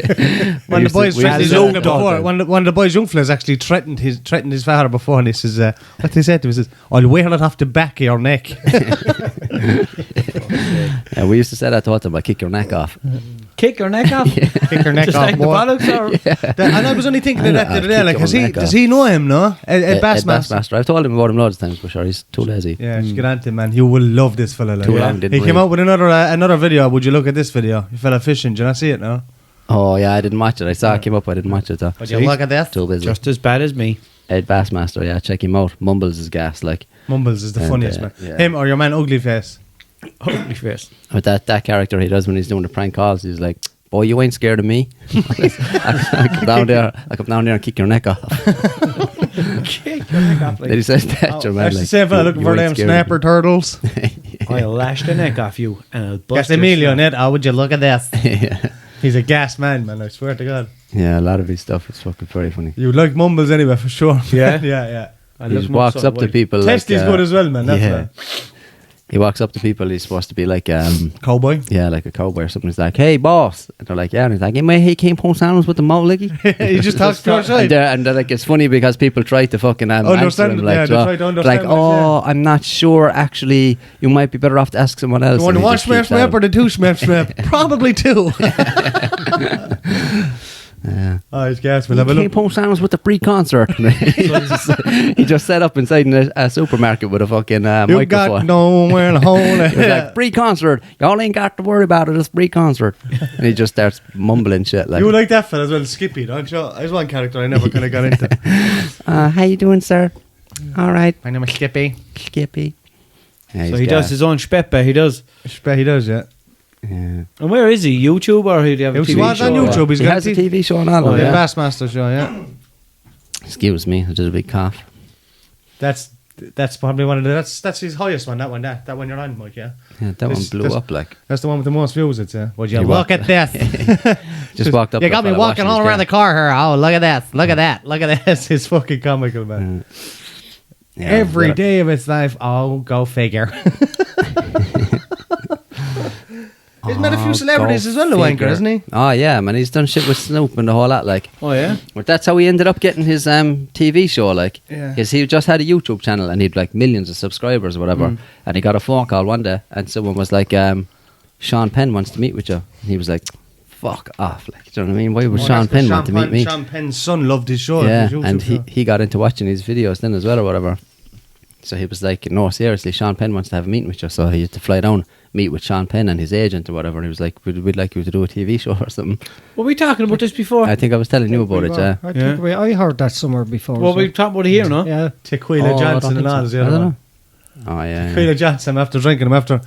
One of the boys threatened his used to- young before. One of the boys' young fellas actually threatened his father before, and he says, what they said to him, he says, "I'll wear it off the back of your neck." Yeah, we used to say that to him, I kick your neck off. kick her neck off. Kick her neck Just off, like the boy. bollocks or And I was only thinking of that the other day. Like, kick your neck does off. he know him? No, Ed Bassmaster. Bassmaster. I've told him about him loads of times, but sure, he's too lazy. Yeah, get on to him, man. You will love this fella. Like. Too long, didn't He came breathe. out with another video. Would you look at this video? You fella fishing. Do you not see it now? Oh yeah, I didn't watch it. I saw it came up, I didn't watch it though. Would you look at that? Too busy. just as bad as me. Ed Bassmaster, yeah, check him out. Mumbles his gas, like Mumbles is the And, funniest man. yeah. Him or your man Ugly Face. Holy face. with that character he does when he's doing the prank calls. He's like, "Boy, you ain't scared of me." I come down there and kick your neck off. Kick your neck off. Then he says that, your man. That's Like, the same fella looking you for ain't them scared of snapper me. turtles. I'll lash the neck off you and I'll bust That's your Emilio, snap. Ned. Oh, would you look at this? Yeah. He's a gas man, I swear to God. Yeah, a lot of his stuff is fucking very funny. You like Mumbles anyway, for sure. Yeah? yeah. I He look just walks myself up to like- people. Testy's like, good as well, man. That's yeah. right. He walks up to people. He's supposed to be like, Cowboy. yeah, like a cowboy or something. He's like, "Hey, boss," and they're like, "Yeah," and he's like, "He came home sandwich with the Mollicky." He just talks to your side. And they're like, it's funny because people try to fucking answer Understand, him, like, yeah, they so, try to understand like, what he's "Oh, I'm not sure. Actually, you might be better off to ask someone else." The one And he one just keeps smurf at or the two smurf? Probably two. Yeah. Oh, he's gas. We'll He have a came look. home sandwich with the pre-concert. He just set up inside a supermarket with a fucking You got microphone. nowhere to hold it. He was like, pre-concert. Y'all ain't got to worry about it. It's pre-concert. And he just starts mumbling shit like, You like that fella as well, Skippy, don't you? There's one character I never kind of got into. how you doing, sir? All right, My name is Skippy. Skippy. Yeah, So he's he does gas. his own speppe, he does. He does, yeah. Yeah. And where is he? YouTube or do you have a He TV was show? on YouTube. He's He got has a TV show on all Oh, of the yeah. Bassmaster show, yeah. Excuse me, I did a big cough. That's probably one of the that's his highest one. That one you're on, Mike. Yeah, Yeah, that one This- blew this- up like. that's the one with the most views. It's Would you He look at this? Just walked up. You to a got me fella walking washing all his around the car. car here. Oh, look at that! Look at that! Look at this! It's fucking comical, man. Yeah, Every but- day of its life. Oh, go figure. He's met a few celebrities go as well, the wanker, figure. hasn't he? Oh yeah, man, he's done shit with Snoop and the whole lot, like. Oh yeah? But that's how he ended up getting his TV show, like. Yeah. Because he just had a YouTube channel and he'd like millions of subscribers or whatever. And he got a phone call one day and someone was like, Sean Penn wants to meet with you. And he was like, fuck off, like, do you know what I mean? Why would Sean Penn want to meet me? Sean Penn's son loved his show. Yeah, his YouTube and show. he got into watching his videos then as well or whatever. So he was like, no, seriously, Sean Penn wants to have a meeting with you. So he had to fly down, meet with Sean Penn and his agent or whatever. And he was like, we'd like you to do a TV show or something. Were we talking about this before? I think I was telling you about it, yeah. I think I heard that somewhere before. Well, so- we talked about it here, no? Yeah. Tequila Oh, I Johnson don't and think all so. is the I other don't one. know. Oh, yeah. Tequila Johnson after drinking him after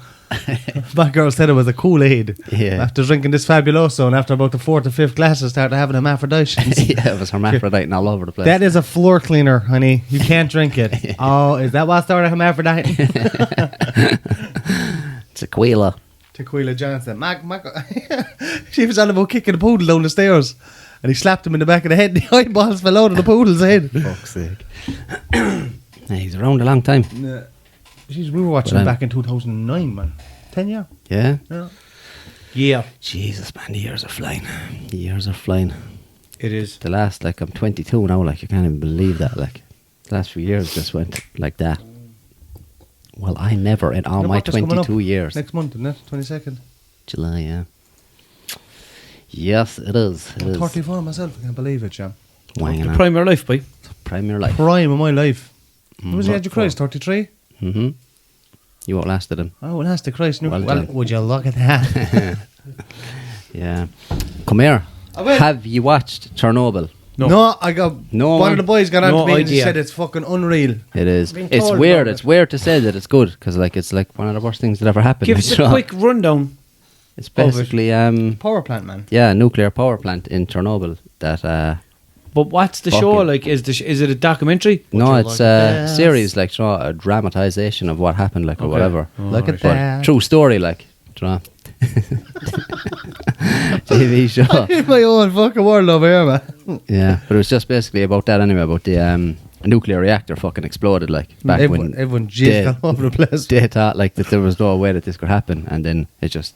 my girl said it was a Kool-Aid. Yeah. After drinking this Fabuloso and after about the 4th or 5th glass I started having hermaphrodites. Yeah, it was hermaphrodite and all over the place. That is a floor cleaner, honey. You can't drink it. Oh, is that what started hermaphrodite? Tequila. Tequila Johnson. She was on about kicking a poodle down the stairs and he slapped him in the back of the head and the eyeballs fell out of the poodle's head. Fuck's sake. Yeah, he's around a long time. Jeez, we were watching But him back in 2009, man. 10 years. Yeah? Yeah. Yeah. Jesus, man, the years are flying. The years are flying. It is. The last, like, I'm 22 now, like, I can't even believe that, like, the last few years just went like that. Well, I never, in all Your my birthday's coming up 22 years. Next month, isn't it? 22nd. July, yeah. Yes, it is. It I'm is. 34 myself. I can't believe it, Jam. Wanging The on. prime of your life, boy. Prime your life. Prime of my life. What was the age of Christ? 33? Mm-hmm. You outlasted him. Oh, that's the Christ. Well Well, done. would you look at that? Yeah. Come here. I will. Have you watched Chernobyl? No. I got No one one? of the boys got on No to me and he idea. said it's fucking unreal. It is. Been It's told weird. about It's it. weird to say that it's good because, like, it's like one of the worst things that ever happened. Give like, us so a quick rundown. It's basically Power plant, man. a nuclear power plant in Chernobyl that But what's the Fuck show it. like? Is it a documentary? no, you it's like a this? series, like, you know, a dramatization of what happened, like, or Okay. whatever. Look at But that. true story, like, you know. TV show. My own fucking world over here, man. Yeah, but it was just basically about that anyway, about the a nuclear reactor fucking exploded, like, back when Everyone jizzed all over the place. they thought, like, that there was no way that this could happen, and then it's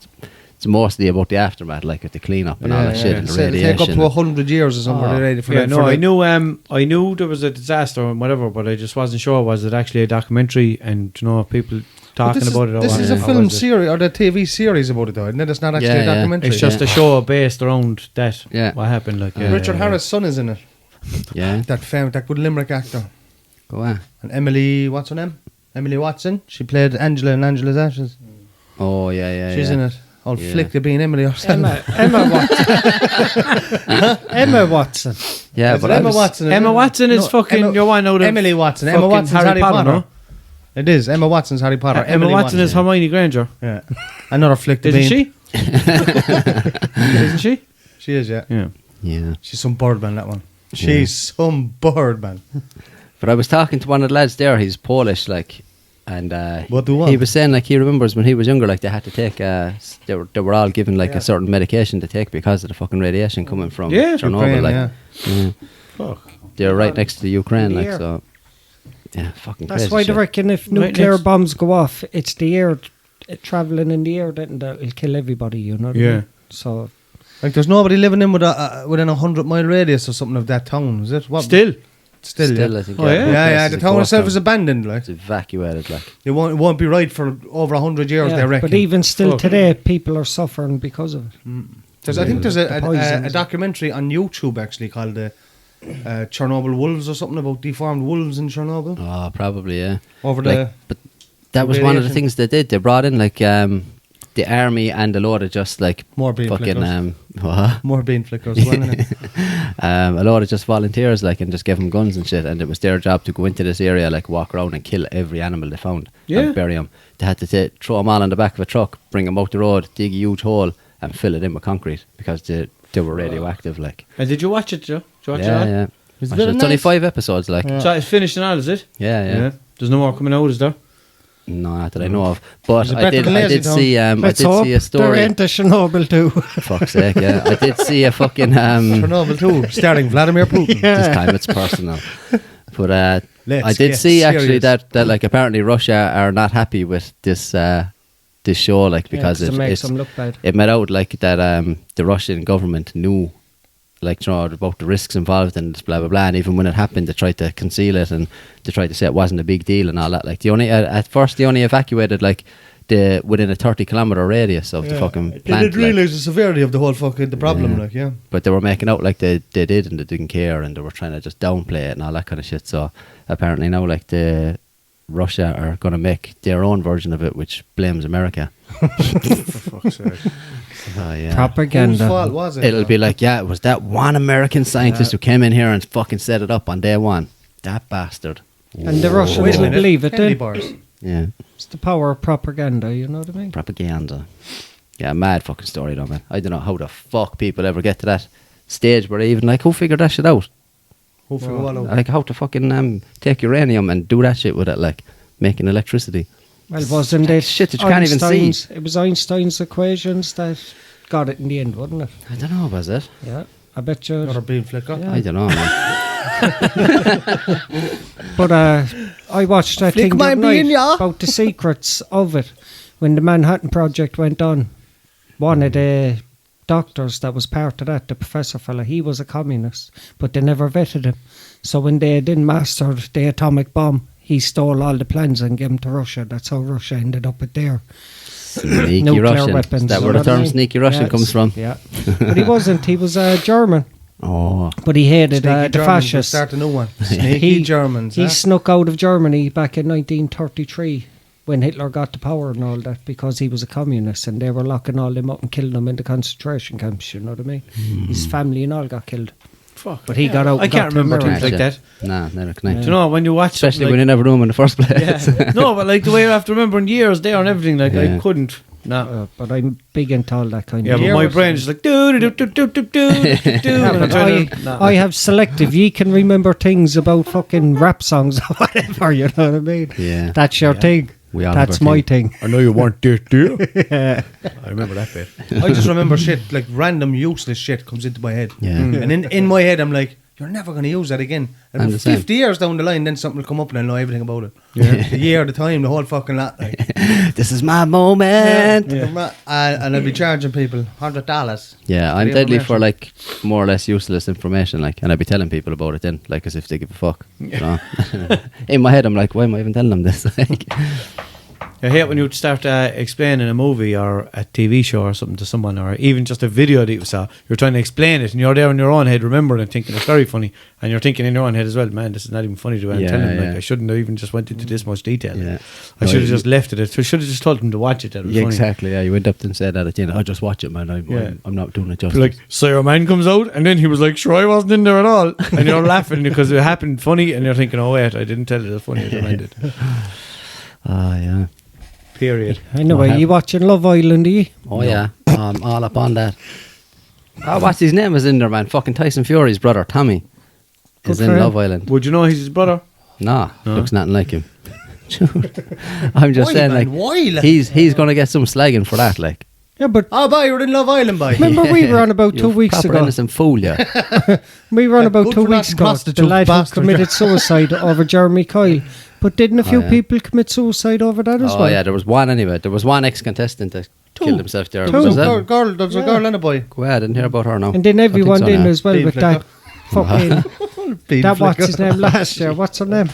mostly about the aftermath, like, with the cleanup and all that shit, and the It'll take up radiation. to 100 years or something. Oh. They're ready for Yeah, that. no, I knew there was a disaster and whatever, but I just wasn't sure. Was it actually a documentary? And you know, people talking about it. Or This what? is a How film was it? series or the TV series about it, though. Isn't it? It's not actually Yeah, a yeah. documentary. It's just a show based around that. Yeah. What happened? Like Richard Harris' son is in it. Yeah, That good Limerick actor. go on. And Emily, what's her name? Emily Watson. She played Angela in Angela's Ashes. Oh yeah, She's in it. All Yeah. flicked at being Emily herself. Emma Watson. Emma Watson. Yeah, It's but Emma I was, Watson. Emma Watson is fucking your one out of Emily Watson. Emma fucking Watson's Harry Potter. no? It is. Emma Watson's Harry Potter. Emma Emily Watson is Hermione Granger, Yeah. Another flick to isn't being. she? Isn't she? She is, yeah. Yeah. yeah. She's some birdman, that one. She's some birdman. But I was talking to one of the lads there. He's Polish, like, and What do you want? he was saying, like, he remembers when he was younger, like, they had to take they were all given, like, a certain medication to take because of the fucking radiation coming from Yeah. Chernobyl, Ukraine, like, yeah. yeah. Fuck. They're right next to the Ukraine, In the like, air. so yeah, fucking That's crazy why shit. they reckon if Right nuclear next- bombs go off, it's the air travelling in the air that'll kill everybody. You know. What I Yeah. mean? So Like, there's nobody living in within a 100-mile radius or something of that town, is it? What? Still. Still, yeah. I think, Oh, yeah? Yeah, the town itself is abandoned, like. it's evacuated, like. It won't be right for over 100 years, yeah, they reckon. but even still Fuck. today, people are suffering because of it. I think there's The a poisons. documentary on YouTube, actually, called Chernobyl Wolves or something about deformed wolves in Chernobyl. Oh, probably, yeah. Over Like, but that was one of the radiation. things they did. They brought in, like, the army and a load of just, like, More bean fucking flickers. what? More bean flickers. wasn't it? A lot of just volunteers, like, and just give them guns and shit, and it was their job to go into this area, like, walk around and kill every animal they found, Yeah. and bury them. They had to throw them all on the back of a truck, bring them out the road, dig a huge hole, and fill it in with concrete because they were radioactive, like. And did you watch it, Joe? Did you watch Yeah, it? yeah. Is it Watched it. It's only nice? 5 episodes, like. Yeah. So it's finished now, is it? Yeah. There's no more coming out, is there? No, not that I know of. But Is it I better did, than I Lazy did Town? see, Let's I did hope see a they're story. into Chernobyl too. For fuck's sake, yeah. I did see a fucking Chernobyl too, starring Vladimir Putin. this time it's personal. But Let's I did get see actually serious. that like apparently Russia are not happy with this this show, like, because it makes it's them look bad. it made out like that the Russian government knew, like, you know, about the risks involved and blah blah blah, and even when it happened they tried to conceal it and they tried to say it wasn't a big deal and all that. Like, they only at first they only evacuated like the within a 30-kilometer radius of the fucking They plant, didn't realise the severity of the whole fucking problem, Yeah. like, yeah. but they were making out like they did and they didn't care and they were trying to just downplay it and all that kind of shit. So apparently now, like, the Russia are going to make their own version of it, which blames America. For fuck's sake. So, yeah. Whose Propaganda. fault was it? It'll be like, yeah, it was that one American scientist who came in here and fucking set it up on day one. That bastard. And the Whoa. Russians Wait a will minute. believe it Candy then. bars. Yeah, It's the power of propaganda, you know what I mean? propaganda. Yeah, mad fucking story though, man. I don't know how the fuck people ever get to that stage where they even, like, who figured that shit out? Hopefully, well, Like, how to fucking take uranium and do that shit with it, like, making electricity. Well, wasn't it Shit that you can't even see. Einstein's- It was Einstein's equations that got it in the end, wasn't it? I don't know, was it? Yeah, I bet you. Another bean flicker. Yeah. I don't know, man. But I watched that Flick thing the my other night bean, yeah. about the secrets of it when the Manhattan Project went on. One of the doctors that was part of that, the professor fella, he was a communist, but they never vetted him. So when they didn't master the atomic bomb, he stole all the plans and gave them to Russia. That's how Russia ended up with their Sneaky nuclear Russian. weapons. Is that where the term sneaky Russian comes from? Yeah. But he wasn't. He was German. Oh. But he hated Sneaky the Germans, fascists. we'll start a new one. Sneaky Germans. He snuck out of Germany back in 1933 when Hitler got to power and all that, because he was a communist and they were locking all them up and killing them in the concentration camps, you know what I mean? His family and all got killed. Fuck. But he got out. I and can't got to remember America. things like that. Nah, never connect. Do you know, when you watch Especially something when you never knew him in the first place. yeah. No, but like the way you have to remember in years there and everything, like I couldn't. No. But I'm big into all that kind Yeah, of but my brain is like do do do do do do do. Yeah, but I have selective. You can remember things about fucking rap songs or whatever, you know what I mean? Yeah. That's your thing. We all have That's our my thing. I know you weren't there, do you? I remember that bit. I just remember shit, like random useless shit comes into my head. Yeah. And in my head, I'm like, you're never going to use that again. And I'm the same. 50 years down the line, then something will come up and I'll know everything about it. The year, the time, the whole fucking lot. Like. This is my moment. And I'll be charging people $100. Yeah, I'm The deadly for information. like more or less useless information, like, and I'd be telling people about it then, like as if they give a fuck. You know? In my head, I'm like, why am I even telling them this? Like, I hate when you start explaining a movie or a TV show or something to someone, or even just a video that you saw. You're trying to explain it, and you're there in your own head, remembering and thinking it's very funny, and you're thinking in your own head as well, man, this is not even funny to them. Yeah, Telling them, like, yeah. I shouldn't have even just went into this much detail. yeah. I should have just left it. I should have just told them to watch it. That was Yeah, funny. exactly. Yeah, you went up and said that at the end. Oh, just watch it, man. I'm not doing it justice. Like, so your man comes out, and then he was like, sure, I wasn't in there at all. And you're laughing because it happened funny, and you're thinking, oh, wait, I didn't tell it as funny as I meant it. Ah, yeah. Period. Anyway, you watching Love Island, are you? Oh, yeah. All up on that. Oh, what's his name is in there, man? Fucking Tyson Fury's brother, Tommy, is Good in for him. Love Island. Would you know he's his brother? Nah, looks nothing like him. I'm just Why, saying, man? like, Why? he's going to get some slagging for that, like. Yeah, but Oh, boy, you're in Love Island, boy. remember we were on about 2 You weeks proper ago. innocent fool, yeah. We were on Yeah, about good 2 for weeks that ago. The prostitute lad who bastard. committed suicide over Jeremy Kyle. But didn't a few yeah. people commit suicide over that as Oh, well? yeah, there was one anyway. There was one ex-contestant that killed himself there. Two. Was There's it? a girl and a boy. Go ahead, I didn't hear about her now. And then everyone so in now. as well Bean with that fucking... that what's his name last year? What's her name?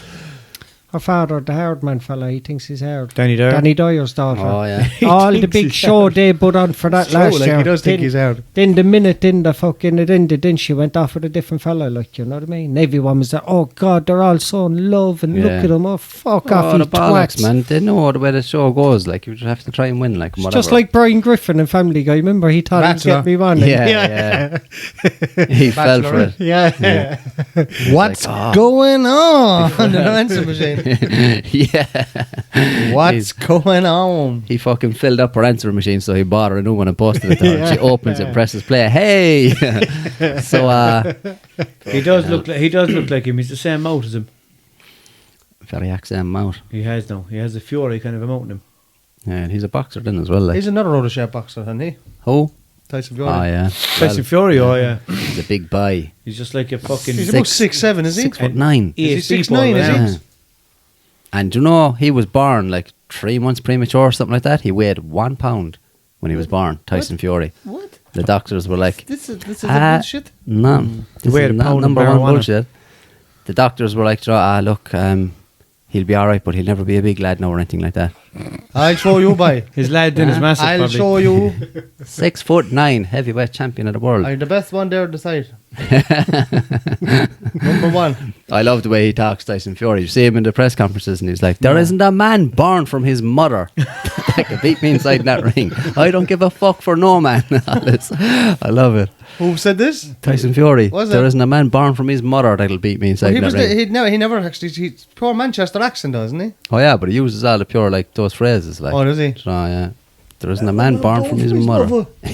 Her father, the hard man fella, he thinks he's hard. Danny Dyer. Danny Dyer's daughter. Oh, yeah. All the big show they put on for that last like year. he does think Then- he's hard. Then the minute in the fucking it ended, then she went off with a different fella, like, you know what I mean? Everyone was like, oh God, they're all so in love and look Yeah. at them, oh fuck off, Oh, you the bollocks, twats. man. They know the way the show goes. Like, you just have to try and win, like, It's whatever. just like Brian Griffin and Family Guy, remember? He thought he'd Bachelor. get me on. Yeah, yeah. He fell for it. Yeah. What's Like, oh. going on? The answer machine. Yeah. What's going on? He fucking filled up her answering machine, so he bought her a new one and posted it to her. She opens it, presses play. Hey! So, He does look like him. He's the same mouth as him. very accent mouth. He has now. He has a Fury kind of a mouth in him. Yeah, and he's a boxer then as well. Like. He's another roller share boxer, isn't he? Who? Tyson Fury. Oh, yeah. Tyson Fury, oh yeah. He's a big boy. He's just like a fucking... He's about 6'7", is he? 6'9". Is he ESC 6'9", ball, is he? Yeah. And you know, he was born like 3 months premature or something like that. He weighed 1 pound when he was born, Tyson Fury. What? The doctors were like, This is Ah. a bullshit. no, this weighed is a not pound of number one marijuana. bullshit. The doctors were like, look, he'll be alright, but he'll never be a big lad now or anything like that. I'll show you, boy. His lad then is massive, I'll probably. show you. 6'9", heavyweight champion of the world. I'm the best one there on the side. Number one. I love the way he talks, Tyson Fury. You see him in the press conferences and he's like, there isn't a man born from his mother that could beat me inside that ring. I don't give a fuck for no man. I love it. Who said this? Tyson Fury. Was There it? isn't a man born from his mother that'll beat me inside Well, that ring. he never actually. He's pure Manchester accent, doesn't he? Oh yeah, but he uses all the pure, like, those phrases. Like, Oh, does he? Oh yeah. There isn't a man born from his mother. Do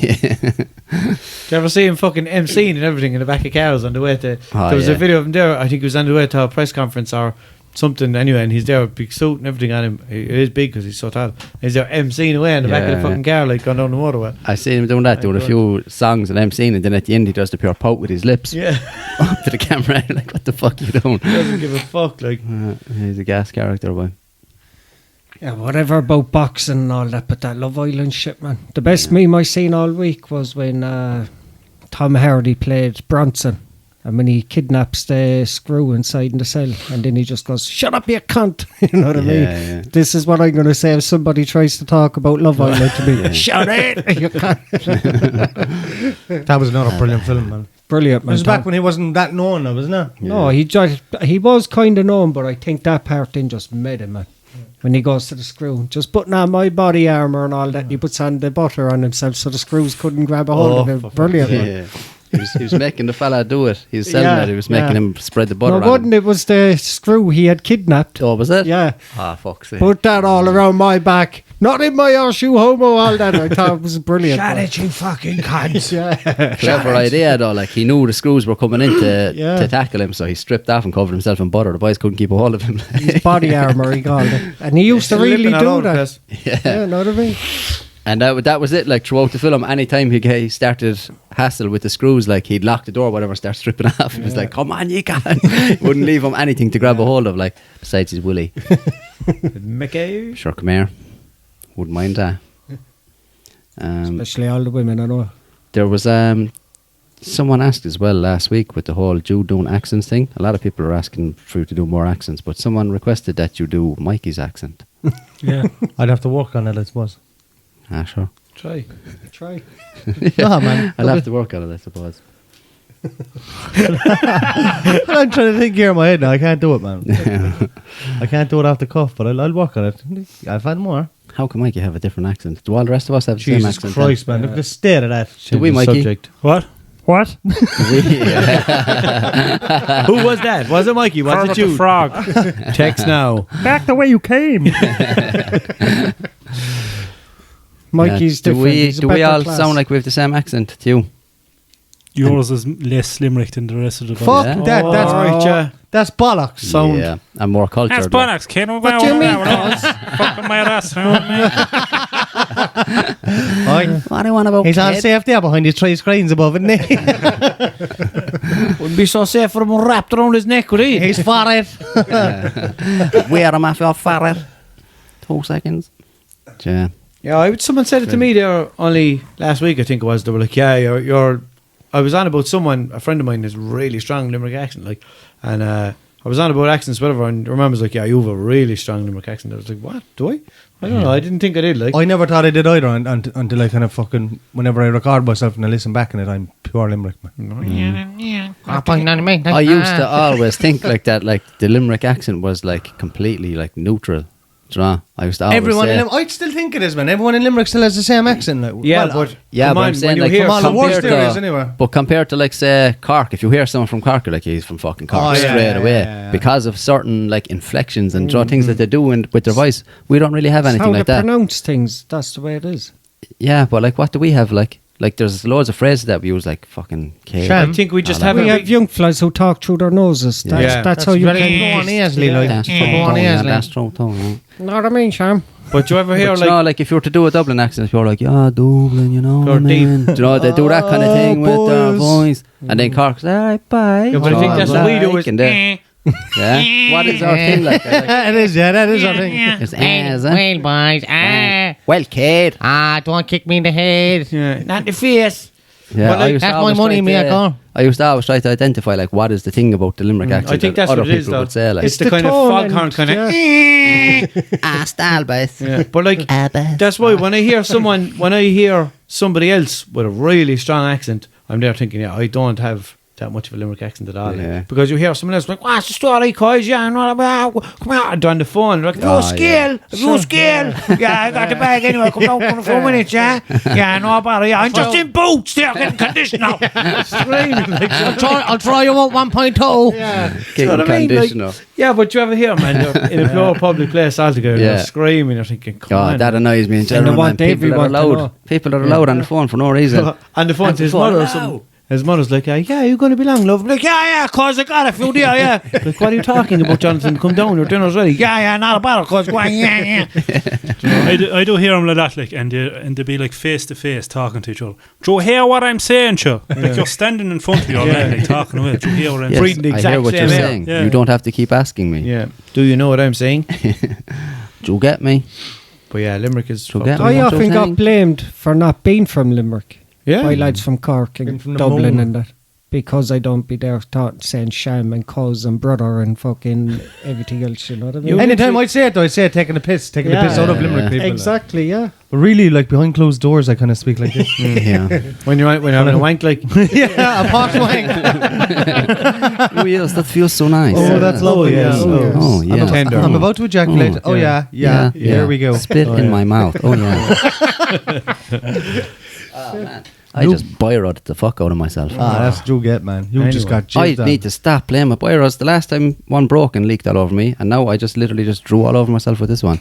you ever see him fucking MCing and everything in the back of cars on the way to... Oh, there was yeah. a video of him there, I think he was on the way to a press conference or something anyway, and he's there with big suit and everything on him. It is big because he's so tall. He's there MCing away in the back of the Yeah. fucking car, like going down the motorway. I seen him doing that, doing a few songs and MCing, and then at the end he does the pure pout with his lips Yeah. up to the camera. Like, what the fuck you doing? He doesn't give a fuck, like... He's a gas character, boy. Yeah, whatever about boxing and all that, but that Love Island shit, man. The best meme I seen all week was when Tom Hardy played Bronson, and when he kidnaps the screw inside in the cell, and then he just goes, "Shut up, you cunt!" You know what I mean? Yeah. This is what I'm going to say if somebody tries to talk about Love Island to me. Shut it, you cunt! That was another brilliant film, man. Brilliant, It man. was back when he wasn't that known, wasn't it? No, he was kind of known, but I think that part then just made him, man. When he goes to the screw, just putting on my body armour and all that, he puts on the butter on himself so the screws couldn't grab a hold of him. Brilliant, man. Yeah. He was making the fella do it. He was selling that. He was making him spread the butter No, on wasn't him. it was the screw he had kidnapped. Oh, was it? Yeah. Ah, fuck's sake. Put that all around my back. Not in my horseshoe, homo, all that. I thought it was brilliant. Shut it, you fucking cunt. Yeah. Clever idea though, like he knew the screws were coming in Yeah. to tackle him, so he stripped off and covered himself in butter. The boys couldn't keep a hold of him. His body armour, he called it. And he used to really Lipping all do over the that. place. Yeah, know what I mean? And that was it, like throughout the film, anytime he started hassle with the screws, like he'd lock the door, whatever, start stripping off. He was like, come on, you can. Wouldn't leave him anything to grab a hold of, like, besides his willy. Mickey. Sure, come here. Wouldn't mind that. Especially all the women, I know. There was someone asked as well last week with the whole Jude doing accents thing. A lot of people are asking for you to do more accents, but someone requested that you do Mikey's accent. Yeah. I'd have to work on it, I suppose. Ah, sure. Try. No, man. I'll have to work on it, I suppose. I'm trying to think here in my head now. I can't do it, man. I can't do it off the cuff, but I'll work on it. I'll find more. How can Mikey have a different accent? Do all the rest of us have the same Jesus accent? Christ, man. Look at the state of that. Do we, Mikey? Subject. What? What? Who was that? Was it Mikey? Was Kermit it the you? Frog. Text now. Back the way you came. Mikey's do different. we, He's a do we better all class. sound like we have the same accent to you? Yours is less limerick than the rest of the Fuck bunch. Yeah. that. That's right, yeah. That's bollocks. Sound. Yeah, I'm more cultured. That's like. bollocks, kid. What do you mean, cuz? Fucking my ass. What do you want about He's on kid? safe there behind his 3 screens above, isn't he? Wouldn't be so safe for him wrapped around his neck, would he? He's for it. Wear him off your forehead. 2 seconds. Yeah. Yeah, someone said it to me there only last week, I think it was. They were like, yeah, you're I was on about someone, a friend of mine has really strong Limerick accent, like, and I was on about accents, whatever, and I remember was like, yeah, you have a really strong Limerick accent. I was like, what? Do I? I don't know. I didn't think I did, like. I never thought I did either until I kind of fucking, whenever I record myself and I listen back in it, I'm pure Limerick, man. I used to always think like that, like the Limerick accent was like completely like neutral. Do you know? I used to always Everyone say, in Limerick, I'd still think it is, man. Everyone in Limerick still has the same accent. Like, Yeah, well, but yeah, come but on, I'm saying when you like hear come on, the worst compared there is to, anyway. but compared to like say Cork, if you hear someone from Cork, you're like he's from fucking Cork Oh, yeah, straight yeah, away yeah. because of certain like inflections and things that they do with their voice. We don't really have It's anything how like they that. pronounce things. That's the way it is. Yeah, but like what do we have? Like there's loads of phrases that we use, like fucking K. Sham. I think we just Oh, have We a have young fellas who talk through their noses. That's, Yeah. that's how you very can. Go on, Aisley, like. That's Go true, on, yeah, Aisley. that's true, too, yeah. Know what I mean, Sham? But you ever hear But like, you know, like if you were to do a Dublin accent, you're like, yeah, Dublin, you know, Or man. Do you know, they do that kind of thing with their boys. voice. And then Cork's, all right, bye. Yeah, but I think that's what we do is, And then, yeah, what is our thing like? It is, yeah, that is our thing. It's isn't it? Well, boys, Well, kid. don't kick me in the head. yeah, not in the face. Yeah, Well, I used to that's my always money, try me, I to- go. I used to always try to identify like what is the thing about the Limerick accent. I think that that's other what it is, people though. would say like, It's the the kind of tone foghorn and- kind of. Stalbus. Yeah, but like that's why when I hear somebody else with a really strong accent, I'm there thinking, yeah, I don't have that much of a Limerick accent at all. Yeah. Because you hear someone else like, what's the story, guys? Yeah, no, come on, on the phone. Like, no skill, no skill. Yeah, I got the bag anyway. Come down for a few minutes, yeah. Yeah, no bother. Yeah, I'm just in boots. They're getting conditioner. Screaming like, I'll try you out 1.0. yeah. Getting what I mean? conditioner. Like, yeah, but you ever hear, man, you're in a pure public place altogether, Yeah. you're screaming, you're thinking, come God, on. that annoys me in general. they want man. People that are everyone to loud. know. People that are loud on the phone for no reason. And the phone to his mother or something. His mother's like, yeah, you're going to be long, love. I'm like, yeah, cause I got a few there, yeah. Like, what are you talking about, Jonathan? Come down, your dinner's ready. Yeah, not a bother, cause go on, yeah. I do hear them like that, like, and they be like face to face talking to each other. Do you hear what I'm saying, Joe? Like you're standing in front of your man, like talking away. Do you hear what I'm Yes, saying? Breathing the I exact hear what same you're air. saying. Yeah. You don't have to keep asking me. Yeah. Do you know what I'm saying? Do you get me? But yeah, Limerick is. So fucked get up. me. I what often you're got saying? blamed for not being from Limerick Yeah. by lads from Cork Being and from the Dublin moon. and that. Because I don't be there saying sham and cuz and brother and fucking everything else, you know what I mean? Anytime I'd say it, though, I'd say it taking the piss out of Limerick people. Exactly, yeah. But really, like behind closed doors, I kind of speak like this. Yeah. When you're having a wank, like. Yeah, a posh wank. Oh yes, that feels so nice. Oh, that's lovely. yeah. Yeah. Oh, yeah. Tender. I'm about to ejaculate. Oh, yeah. Here we go. Spit in my mouth. Oh yeah. Oh man. I just boyrodded the fuck out of myself. That's what you get, man. You just Anyway. got I jizzed on. need to stop playing with boyrods. The last time one broke and leaked all over me, and now I just literally just drew all over myself with this one.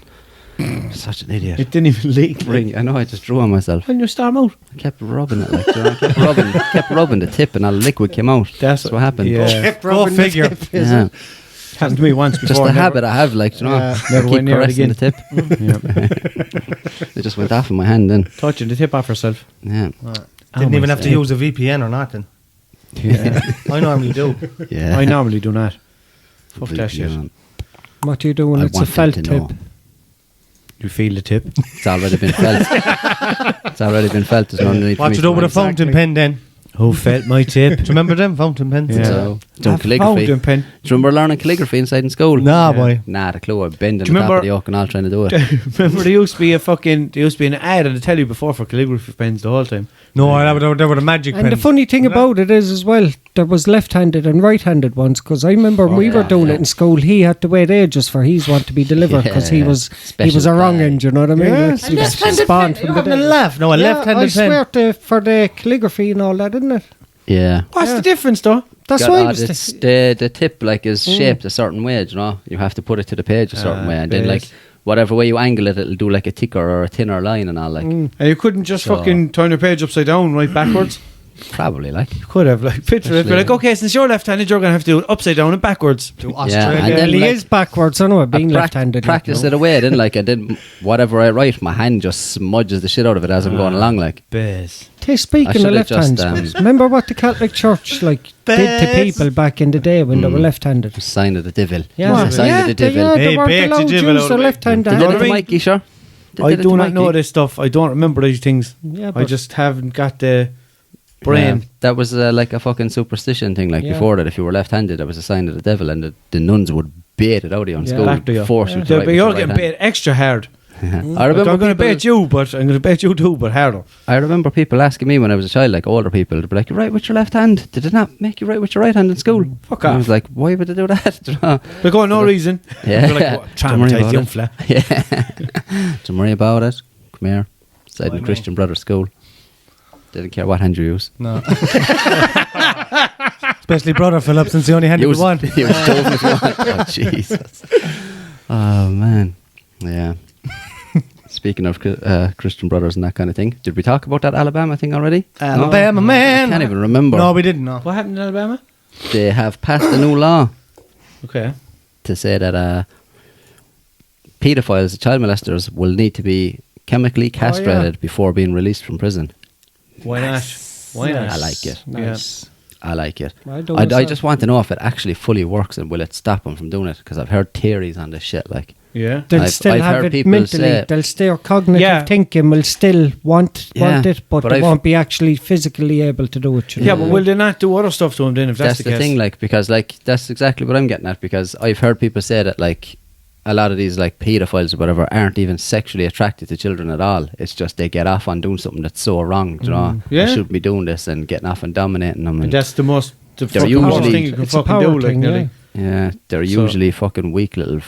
Such an idiot. It didn't even leak. I know, I just drew on myself. When you storm out. I kept rubbing it, like, you know, kept rubbing the tip, and all the liquid came out. That's what happened. Yeah. Go figure. Yeah. Happened to me once before. Just a never- habit I have, like, you know, Never keep went near it caressing again. the tip. It just went off in my hand then. Touching the tip off herself. Yeah. Didn't even have to God. use a VPN or nothing. Yeah. I normally do. Yeah. I normally do not. Fuck that shit. Yeah. What are you doing? I It's a want felt them to tip. know. You feel the tip. It's already been felt. It's already been felt. There's no need for What me you to do with a mind. fountain pen then? Who felt my tip? Do you remember them fountain pens? Yeah. So, done calligraphy. Fountain pen. Do you remember learning calligraphy inside in school? Nah, boy. Nah, the clue. I bend Do on you the top remember- of the oak and all trying to do it. Remember there used to be an ad on the telly before for calligraphy pens the whole time. No, there were the magic And pens. the funny thing about it is as well, there was left-handed and right-handed ones, because I remember when we were doing it in school, he had to wait ages for his one to be delivered, because he was Special a wrong bag. end, you know what I mean? Yes. He was spawned from the the day. left. No, a left-handed I pen. swear for the calligraphy and all that, isn't it? Yeah. What's the difference though? That's God, why odd, it was it's the tip like is shaped a certain way, you know. You have to put it to the page a certain way, and then like whatever way you angle it, it'll do like a thicker or a thinner line and all. Like And you couldn't just So- fucking turn your page upside down, right backwards. probably like You could have like picture it. Be like, okay, since you're left-handed, you're gonna have to do it upside down and backwards. To Yeah, Australia. and then he like, is backwards, I know it, being left-handed. practice it away, then like, and then whatever I write, my hand just smudges the shit out of it as I'm going along. Like Bez. Hey, I speaking of should've left hands, just, remember what the Catholic Church did to people back in the day when they were left-handed? sign of the devil. Yeah, Sign of the devil. they Hey, weren't bait the allowed to devil use out their of it. left-handed. They did it I to mean- Mikey, sure. They I did it do to not know Mikey. this stuff. I don't remember these things. Yeah, I but just haven't got the brain. Yeah, that was like a fucking superstition thing. Like Yeah. before that, if you were left-handed, that was a sign of the devil, and the nuns would bait it out of you in Yeah. school, Back to you. force you to Yeah, write but with you're your getting right bait extra hard. hand. I am going to people- bait you, but I'm going to bait you too, but harder. I remember people asking me when I was a child, like older people, they'd be like, "You write with your left hand? Did it not make you write with your right hand in school?" Fuck And I off. was like, "Why would they do that?" Do you know? They go, no reason. Yeah. They're like, what, Don't worry traumatised about young it. fella. Yeah. Don't worry about it. Come here. Said in Christian Brothers School. Didn't care what hand you use. No. Especially brother Philip, since he only had Use one. use two if you want. Oh Jesus. Oh man. Yeah. Speaking of Christian Brothers and that kind of thing, did we talk about that Alabama thing already? Alabama man. I can't even remember. No, we didn't. No. What happened in Alabama? They have passed a new law Okay. to say that paedophiles, child molesters, will need to be chemically castrated before being released from prison. Why not? Why not? I like it. Nice. I like it. I don't I know. just want to know if it actually fully works and will it stop them from doing it, because I've heard theories on this shit. Like, Yeah. They'll I've still have heard it people mentally. say- They'll still cognitive Yeah. thinking will still want Yeah, it, but but they I've- won't be actually physically able to do it. You Yeah, know? but will they not do other stuff to him then if that's, that's the case? thing, like, because like that's exactly what I'm getting at, because I've heard people say that like a lot of these like paedophiles or whatever aren't even sexually attracted to children at all. It's just they get off on doing something that's so wrong, you know. Yeah. They shouldn't be doing this and getting off and dominating them. And And that's the most the They're fucking worst usually- thing you can It's a fucking power do. Like, thing, nearly. yeah, they're So- usually fucking weak little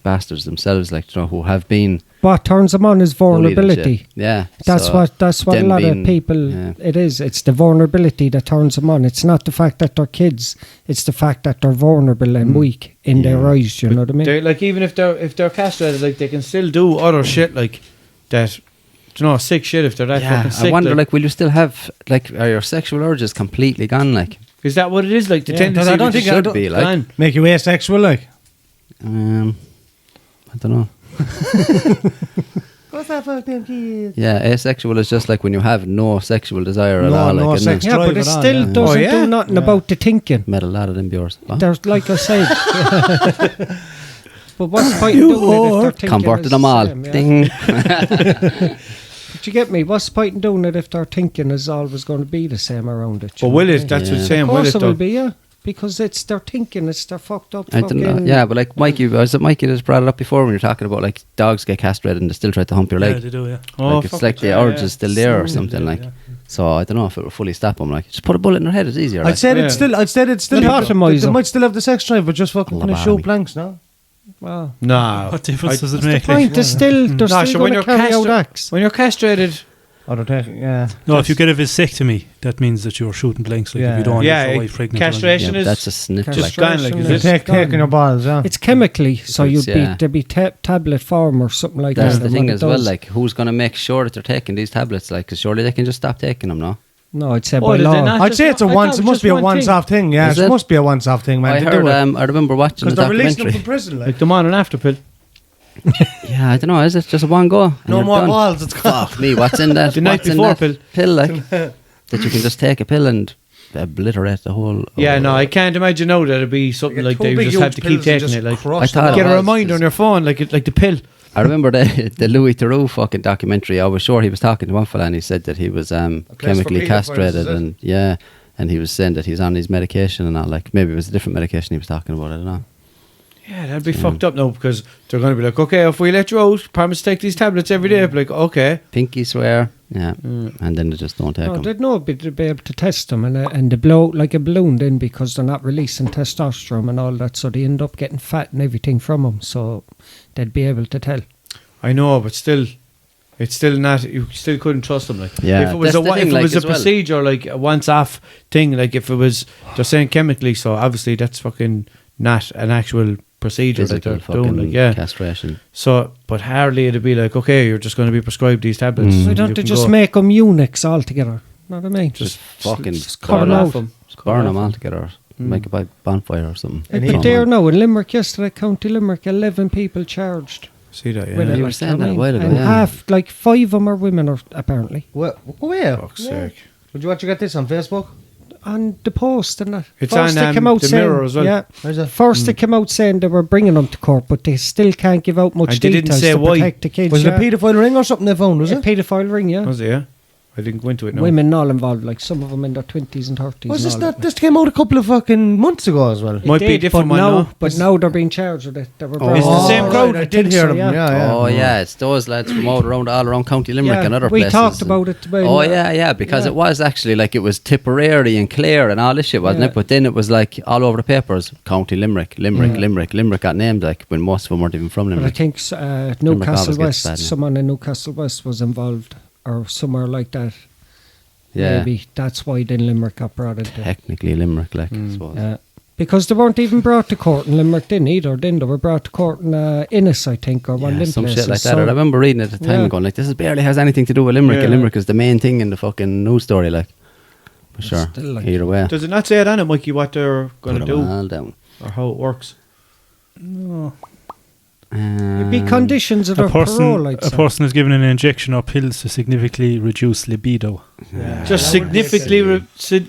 bastards themselves, like, you know, who have been What turns them on is bullied and vulnerability. shit. Yeah, That's so what a them lot being- of people. yeah. It is. It's the vulnerability that turns them on. It's not the fact that they're kids. It's the fact that they're vulnerable and weak in their eyes. You know what I mean? They're, like, even if they're castrated, like, they can still do other shit like that. You know, sick shit if they're that Yeah, fucking sick. I wonder, like, will you still have, like, are your sexual urges completely gone, like? is that what it is? Like the Yeah, tendency I don't to think- just I Should don't- be, like. gone. Make you asexual, like. I don't know. What's that fucking kids? Yeah, asexual is just like when you have no sexual desire at No, all, no like, isn't sex it? Yeah, drive but it at all, still yeah. doesn't Oh, yeah? do nothing Yeah. about the thinking. Met a lot of them yours. What? There's, like I said, But what's the point in doing it if they're thinking Converted it's them the all. same, yeah? Ding. But you get me? What's the point in doing it if they're thinking is always going to be the same around it? But will it? That's what I'm saying. Of Will course it it will though? be, yeah. Because they're thinking it's their fucked up I don't know. fucking... Yeah, but like Mikey, was it Mikey that's brought it up before when you're talking about like dogs get castrated and they still try to hump your Yeah, leg? they do, yeah. Like it's fuck like it, the yeah, urge yeah. is still there or something like. So I don't know if it will fully stop them. Like just put a bullet in their head. It's easier. I'd Like. say it's still. Lobotomise They them. might still have the sex drive, but just fucking kind of show Lobotomy. planks now. Well, No. What difference does it the make? point is still... They're No, still sure, going to carry out acts. when you're castrated, Oh, they're taking. Yeah. No, if you get a vasectomy, that means that you're shooting blanks. Like if you don't want Yeah, your wife pregnant. or castration Yeah, is that's a snitch. Like just gone. Like is Castration it? is- Taking your balls, yeah. It's chemically, so It's, you'd be there'd be tablet form or something like that's that. the and thing what it as well. does- Like who's gonna make sure that they're taking these tablets? Like, because surely they can just stop taking them. No. No, I'd say Oh, by did they law. not? I'd say it's a I thought once. it It was must be a just one once-off thing. Yeah, Is it it? must be a once-off thing, man. I to heard. do it. I remember watching Because the they're releasing them documentary. from prison. Like. Like them on an after pill. Yeah, I don't know. Is it just a one go? and No you're more done? balls. It's gone. Fuck me. What's in that? The night what's in before that pill like that you can just take a pill and obliterate the whole. Yeah, no, I can't imagine now that it'd be something You like get that. two You big just have huge to keep pills and taking just it. Like crush I thought them. it get a was, reminder on your phone, like the pill. I remember the Louis Theroux fucking documentary. I was sure he was talking to one fella and he said that he was chemically pedophiles, castrated is it? and yeah, and he was saying that he's on his medication and all. Like maybe it was a different medication he was talking about. I don't know. Yeah, that'd be fucked up now because they're going to be like, okay, if we let you out, promise to take these tablets every day. Like, okay. Pinky swear, yeah, and then they just don't take No, them. they'd know they'd be able to test them and they blow like a balloon then because they're not releasing testosterone and all that, so they end up getting fat and everything from them. So they'd be able to tell. I know, but still, it's still not. You still couldn't trust them. Like, Yeah, if it was that's the thing, if it like, was a as well. procedure, like a once-off thing, like if it was, they're saying chemically, so obviously that's fucking not an actual procedure Physical that they're doing. fucking Like, yeah. castration. So, but hardly it'd be like, okay, you're just going to be prescribed these tablets. Why You don't they can just go. make them eunuchs altogether? Know what I mean? Just fucking just cut burn them off out. them. Just burn them all together. Or make a bonfire or something. But there now in Limerick yesterday, County Limerick, 11 people charged. See that? with Yeah. it, You were like, saying you know that a what I while mean? ago, And yeah. half, like 5 of them are women, apparently. Well, go here. Fuck's sake. Would you want to get this on Facebook? On the post and that. It's First on, they came out the saying, Mirror as well. Yeah. Where's it? First they came out saying they were bringing them to court, but they still can't give out much And they didn't details say to why. protect the kids. Was it yeah. a paedophile ring or something they found, was A it? paedophile ring, yeah. Was it? Yeah. I didn't go into it. No. Women all involved, like some of them in their 20s and 30s. Was and this all not? that. This came out a couple of fucking months ago as well. It Might be a did, different but one now, now. But now they're being charged with it. They were It's the brought- same right, crowd. I think did hear so, them. Yeah. Oh yeah, it's those lads from all around County Limerick Yeah, and other we places. talked and- about it. Oh yeah, because Yeah. it was actually like it was Tipperary and Clare and all this shit, wasn't Yeah. it? But then it was like all over the papers, County Limerick got named like when most of them weren't even from But I Limerick. think Limerick Newcastle always gets West, bad, yeah. someone in Newcastle West was involved, or somewhere like that. Yeah, Maybe that's why then Limerick got brought into it. technically Limerick, like I suppose. Yeah. Because they weren't even brought to court in Limerick then either. Then they were brought to court in Innis, I think, or one of Yeah, them some places. shit like that. So- I remember reading it at the time Yeah. and going like, this barely has anything to do with Limerick. Yeah. And Limerick is the main thing in the fucking news story, like. For sure. still, like- Either way. Does it not say it on it, Mikey, what they're going Put to 'em do all down. or how it works? It'd be conditions of A their parole, I'd a say. person is given an injection or pills to significantly reduce libido. Just significantly.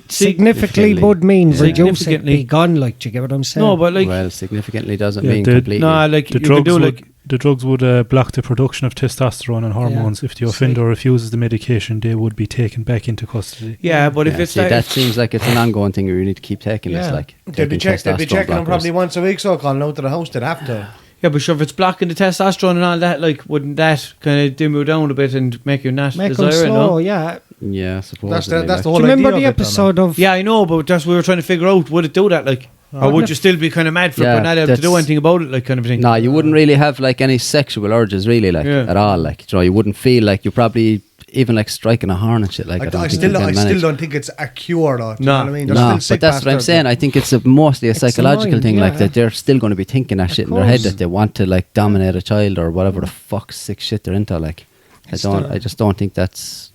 Significantly would mean reduce it, Significantly. be gone, like, do you get what I'm saying? No, but like, Well, significantly doesn't Yeah, mean the- completely. no, like The you could do like. drugs would block the production of testosterone and hormones. If the offender refuses the medication, they would be taken back into custody. Yeah, but if Yeah, it's see, like, that seems like it's an ongoing thing where you need to keep taking this, Yeah. like. They'd be taking checking testosterone them probably blockers. once a week, so calling out to the house. They'd have to. yeah, but sure, if it's blocking the testosterone and all that, like, wouldn't that kind of dim you down a bit and make you not Make them desire it? slow, No? yeah. Yeah, I suppose. That's like. the Do whole you remember idea the of it, though, episode of... Yeah, I know, but that's what we were trying to figure out. Would it do that, like, or would you still be kind of mad for Yeah, not able to do that's- anything about it, like, kind of thing? No, you wouldn't really have like any sexual urges, really, like Yeah. at all. Like, you know, you wouldn't feel like you probably even like striking a horn and shit. Like, don't I think still you can manage. don't think it's a cure, though. Do you No. know what I mean? They're No, still but sick that's what I'm bastards, saying. I think it's mostly a It's the psychological mind, thing, like yeah. that they're still going to be thinking that Of shit in their head course. that they want to like dominate a child or whatever the fuck sick shit they're into. Like, I just don't think that's.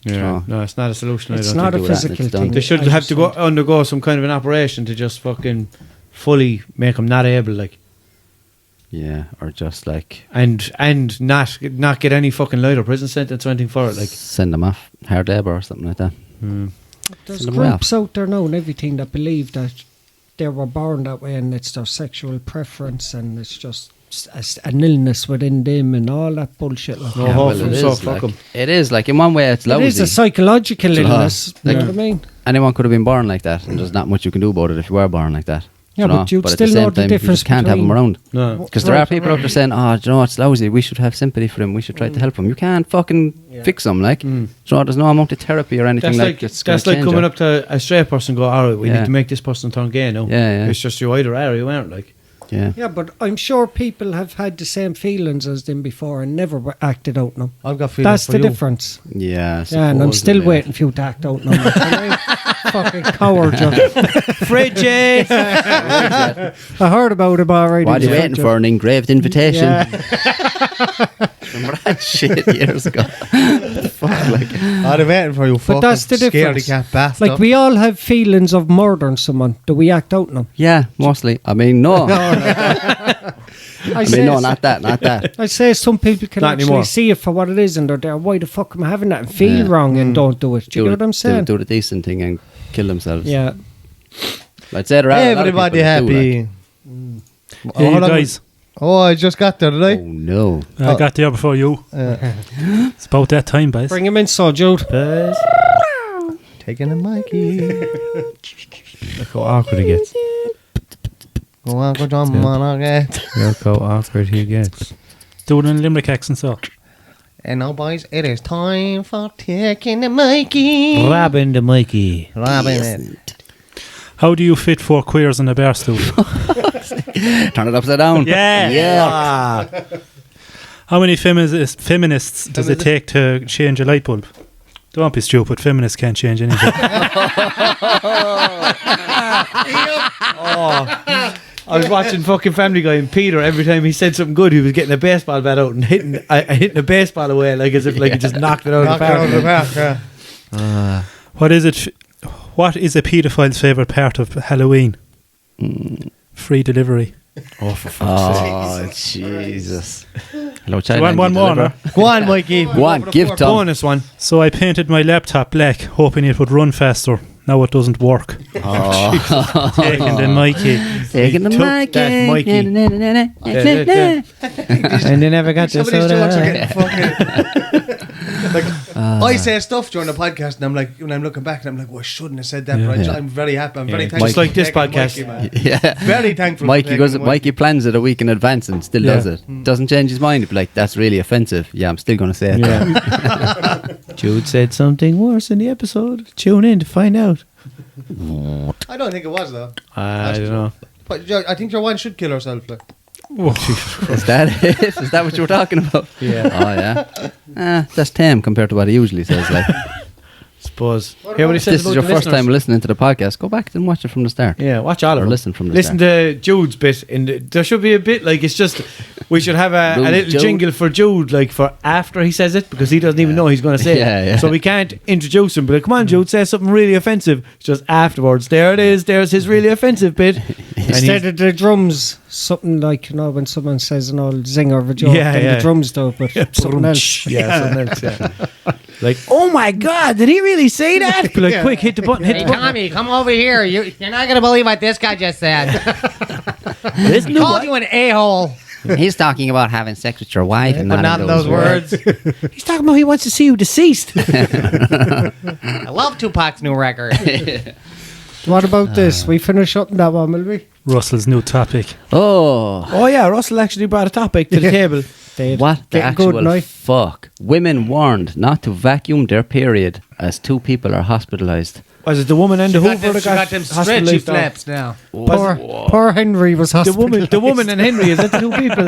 Yeah, no, it's not a solution. I It's don't not a think. do that, physical it's done. thing. They should I have just to go think- undergo some kind of an operation to just fucking fully make them not able, like, Yeah, or just like and not get any fucking light or prison sentence or anything for it, like. send them off hard labour or something like that. There's Send them off. groups out there now and everything that believe that they were born that way and it's their sexual preference and it's just an illness within them and all that bullshit. Like No that. hope Well, from it so is, fuck like, 'em. it is like in one way it's It lousy. is a psychological It's a lot. illness. You know Like- what I mean? Anyone could have been born like that, and there's not much you can do about it if you were born like that. Yeah, you know? but you'd at still the same know the time, you difference just can't have them between- around. No. Because there are people out there saying, "Oh, do you know it's lousy? We should have sympathy for him. We should try to help him." You can't fucking fix them. Like, do you know, there's no amount of therapy or anything That's gonna like change coming it. up to a straight person and go, all right, we Yeah. need to make this person turn gay now. Yeah, yeah. It's just you either are or you aren't. Like, Yeah. Yeah, but I'm sure people have had the same feelings as them before and never acted out now. I've got feelings That's for the you. difference. Yeah, Yeah, and I'm suppose, still yeah. waiting for you to act out now. Fucking coward, you. Fridgie! I heard about him already. What are you waiting for? An engraved invitation? Yeah. Remember that shit years ago? Fuck, like, I'm waiting for you, fucking that's the scaredy difference. cat bastard. Like, we all have feelings of murdering someone. Do we act out now? yeah, mostly. I mean, no. I I say, mean, no, not that, not that. I say some people can Not actually anymore. see it for what it is and they're there, why the fuck am I having that and feel Yeah. wrong and don't do it. Do you get what I'm saying? Do the decent thing and kill themselves. Yeah. I'd say there are a lot of people Everybody that do, happy. like. Hey, you hold on. guys, Oh, I just got there, did I? Oh no. I got there before you. It's about that time, boys. Bring him in, so Jude. Taking a Mikey. Look how awkward he gets. Go on, go John, man, okay. Look how awkward he gets. Do it in Limerick accent, so. And now, boys, it is time for taking the Mikey. Grabbing the Mikey. Rabbing it. How do you fit 4 queers in a bar stool? Turn it upside down. Yeah. Yeah. How many feminists does it take to change a light bulb? Don't be stupid. Feminists can't change anything. I was watching fucking Family Guy and Peter, every time he said something good, he was getting a baseball bat out and hitting a baseball away like as if like he just knocked it out of the Knock it park. out of the park, yeah. What is it? What is a paedophile's favourite part of Halloween? Free delivery. Oh, for fuck's sake. Oh, Jesus. Hello, You child. want one more, no? Go on, Mikey. Go on, give Tom. Bonus one. So I painted my laptop black, hoping it would run faster. Now it doesn't work. Oh. Taking the Mikey. Taking the Took mic. that Mikey. And they never got Some this of these jokes are soda. getting fucking... like, I say stuff during the podcast and I'm like, when I'm looking back and I'm like, well, I shouldn't have said that, but Yeah. I'm very happy. I'm very thankful. Just like for this taking podcast. Mikey, man. Yeah. Very thankful. Mikey for goes. taking Mikey plans it a week in advance and still does it. Doesn't change his mind. He'd be like, "That's really offensive." Yeah, I'm still going to say it. Yeah. Jude said something worse in the episode. Tune in to find out. I don't think it was, though. I don't know. But I think your one should kill herself. Like. Is that it? Is that what you were talking about? Yeah. Oh yeah. That's tame compared to what he usually says. Like, Suppose. Hear what he if says this is about your the first listeners? time listening to the podcast, go back and watch it from the start. Yeah, watch all of Or them. listen from the Listen to Jude's bit. There should be a bit like it's just. We should have a little Jude. jingle for Jude, like for after he says it, because he doesn't even know he's going to say Yeah, it. yeah. So we can't introduce him. But like, come on, Jude, say something really offensive. It's just afterwards. There it is. There's his really offensive bit. And Instead he's- of the drums, something like, you know, when someone says an old zinger of a joke, Yeah, then yeah. the drums do it, but something else. Yeah, something else. Yeah. Like, oh my God, did he really say that? Be like, quick, hit the button, hit Hey, the button. Tommy, come over here. You're not going to believe what this guy just said. Listen He to called what- you an a-hole. He's talking about having sex with your wife, and But not in those words. He's talking about he wants to see you deceased. I love Tupac's new record. What about this? We finish up on that one, will we? Russell's new topic. Oh, Oh yeah, Russell actually brought a topic to the table. Dave, what the getting good actual now. fuck? Women warned not to vacuum their period as 2 people are hospitalised. Was it the woman and the Hoover that She got them stretchy hospitalised? flaps now. Poor Henry was The hospitalised. woman and Henry, is that the 2 people?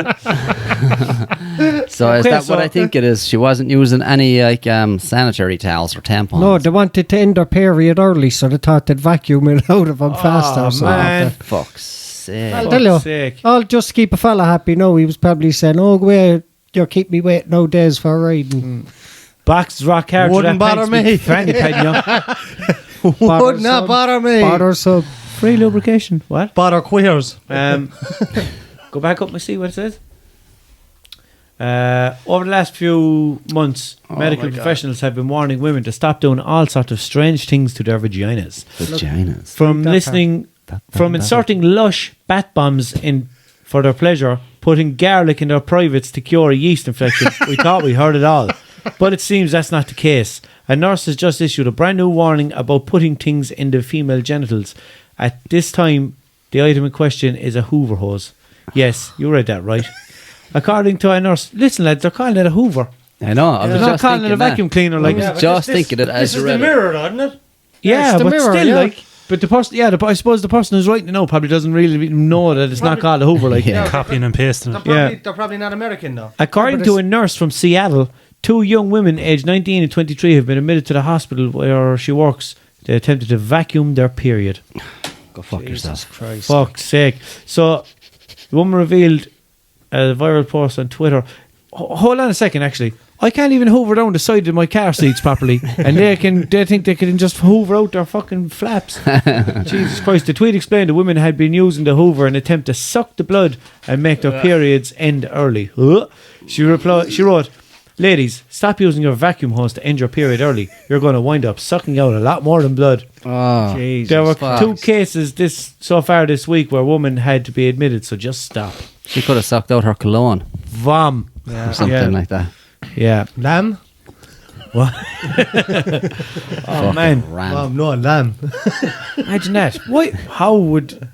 So is Okay, that so- what I think it is? She wasn't using any like sanitary towels or tampons. No, they wanted to end their period early, so they thought they'd vacuum it out of them faster. Oh, So man. Fuck's sake. I'll tell you, Fuck's sake. I'll just keep a fella happy. No, he was probably saying, "Oh, go away, you keep me waiting no days for a ride." And Box rock hard. Wouldn't bother me. Fanny pad, Would not bother me. Bother sub. Free lubrication. What? Bother queers. Go back up and see what it says. Over the last few months, medical professionals have been warning women to stop doing all sorts of strange things to their vaginas. Vaginas. From that listening from inserting lush bat bombs in for their pleasure, putting garlic in their privates to cure a yeast infection. We thought we heard it all. But it seems that's not the case. A nurse has just issued a brand new warning about putting things in the female genitals. At this time, the item in question is a Hoover hose. Yes, you read that right. According to a nurse, listen lads, they're calling it a Hoover. I know. I was They're not just calling it a thinking that. vacuum cleaner. Like, I was just thinking it as This you is the read it. mirror, isn't it? yeah, it's the but mirror, still, yeah. like, but the person, I suppose the person who's writing it now probably doesn't really know that it's not called a Hoover. Like, Yeah. Copying and pasting it. They're probably not American though. according to a nurse from Seattle, 2 young women aged 19 and 23 have been admitted to the hospital where she works. They attempted to vacuum their period. Go fuck yourself. Christ. Fuck's sake. So, the woman revealed a viral post on Twitter. Hold on a second, actually. I can't even hoover down the side of my car seats properly, and they think they can just hoover out their fucking flaps. Jesus Christ. The tweet explained the women had been using the hoover in an attempt to suck the blood and make their periods end early. She wrote, "Ladies, stop using your vacuum hose to end your period early. You're going to wind up sucking out a lot more than blood." Oh, Jesus. There were fuck. 2 cases so far this week where women had to be admitted, so just stop. she could have sucked out her cologne Vom. or something like that. Yeah. Lamb? What? Oh, man. Ram. No, lamb. Imagine that. Why? How would...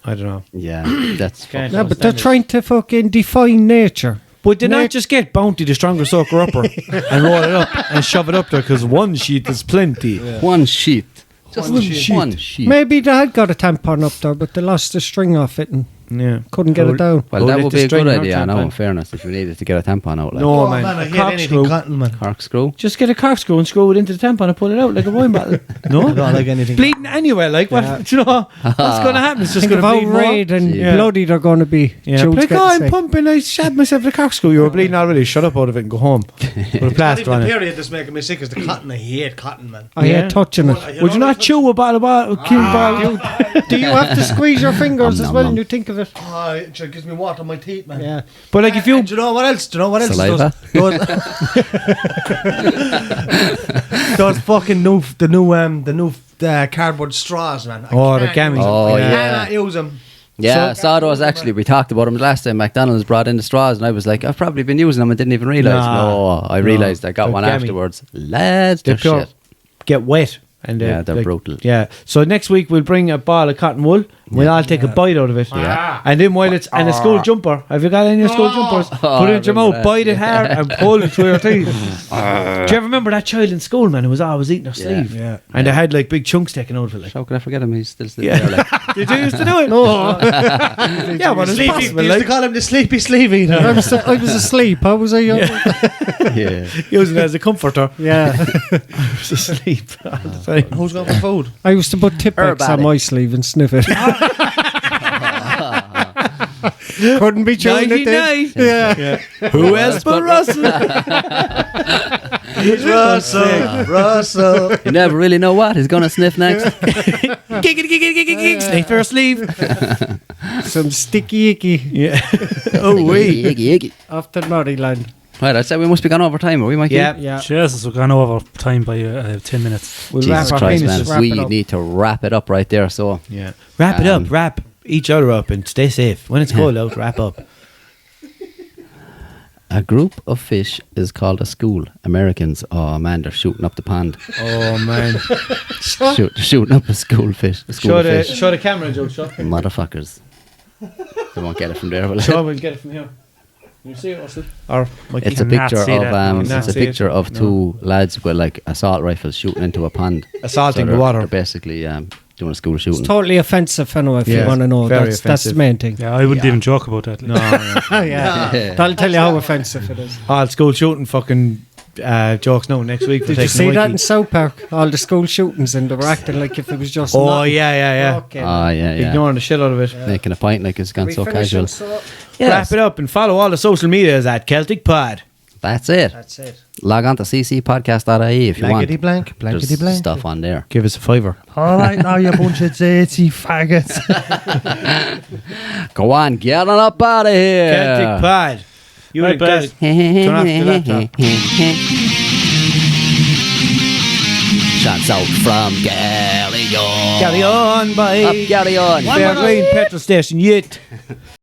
I don't know. Yeah, that's Can't No, but understand they're it. trying to fucking define nature. But they not just get Bounty, the stronger soaker upper, and roll it up and shove it up there because one sheet is plenty. one sheet. Just one sheet. Maybe they had got a tampon up there, but they lost the string off it and Yeah. couldn't get it down. Well, Hold that it would to be a good string or idea, I know, tampon. in fairness, if you needed to get a tampon out. Like. No, Oh, man. man, I A hate anything corkscrew. cotton, man. Corkscrew. Just get a corkscrew and screw it into the tampon and pull it out like a wine bottle. No? I don't like anything. Bleeding anyway, like, what? Do you know what's going to happen? It's just Think going of to how bleed more. red and Yeah. bloody they're going to be. Yeah, Jude's like, getting I'm sick. pumping, I stabbed myself with a corkscrew. You were bleeding already. Shut up out of it and go home. With a Not plaster even on the it. period that's making me sick is the cotton. I hate cotton, man. I Yeah. hate touching it. Would you not chew a bottle of Do you have to squeeze your fingers Nom, as nom, well nom. when you think of it? Oh, it just gives me water on my teeth, man. Yeah. But like if you... Do you know what else? Saliva? Those fucking new cardboard straws, man. Oh, the can't use gammies. them. Oh, I yeah. cannot use them. Yeah, I saw those actually. We talked about them last time. McDonald's brought in the straws, and I was like, I've probably been using them and didn't even realise. Nah. No, I realised I got They're one gammy. afterwards. Lads, They're they're pure. shit. Get wet. And Yeah, they're brutal. Yeah. So next week we'll bring a ball of cotton wool. We'll all take a bite out of it. Yeah. And then while it's and a school jumper. Have you got any school jumpers? Put it in your remember mouth, that. bite it hard, and pull it through your teeth. Do you ever remember that child in school, man, who was always eating their sleeve? Yeah. And they had like big chunks taken out of it. Like. How could I forget him? He's still Yeah. there. Like. Did you used to do it? No. Yeah, but it's Sleepy, possible. they used to Like, call him the sleepy sleeve eater. I was asleep. How was I? Yeah. using it as a comforter. Yeah. To sleep all the time. Who's going for food? I used to put Tipp-Ex on Herbalic. my sleeve and sniff it. Couldn't be chewing it then. 99. Yeah. Who else but Russell? Russell. You never really know what he's going to sniff next. Giggity, sniff your sleeve. Some sticky icky Yeah. Oh, wait. Iggy, iggy. off to Maryland. Right, I'd say we must be gone over time, are we, Mikey? Yeah. Yeah. Jesus, we've gone over time by 10 minutes. We'll Jesus wrap our Christ, penises. man. wrap We it up. need to wrap it up right there, so... Yeah. Wrap it Um, up. Wrap each other up and stay safe. When it's cold out, wrap up. A group of fish is called a school. Americans, oh man, they're shooting up the pond. Oh, man. Shooting up a school fish. A school Show of the, fish. show the camera, Joe. Show. Motherfuckers. They won't get it from there, will Show they? we'll get it from here. Can you see it, Russell? Or Mikey? It's a Cannot picture see of that, no. Cannot it's a see it. picture of two lads with like assault rifles shooting into a pond. Assaulting they're- the water. They're basically doing a school It's shooting. totally offensive, anyway, if Yeah, you want to know. very That's the offensive. main thing. Yeah, I wouldn't even joke about that. No, no. Yeah. Yeah. That'll tell you how offensive it is. All school shooting fucking jokes now next week. for Did you taking see the that Mikey. in South Park? All the school shootings and they were acting like if it was just Oh, nothing. yeah. Okay. Oh yeah, yeah. Ignoring the shit out of it. Making a pint like it's gone We so finish casual. it, so Wrap it up and follow all the social medias at Celtic Pod. That's it. That's it. Log on to ccpodcast.ie if you want. Blankety blank, blankety There's blank. stuff on there. Give us a fiver. All right, now you bunch of dirty faggots. Go on, get on up out of here. Celtic Pod. You Right, guys. boys. Turn off the laptop. Shouts out from Gary. Carry on. Carry on, Up, bye. carry on. Fair Green petrol station, yet.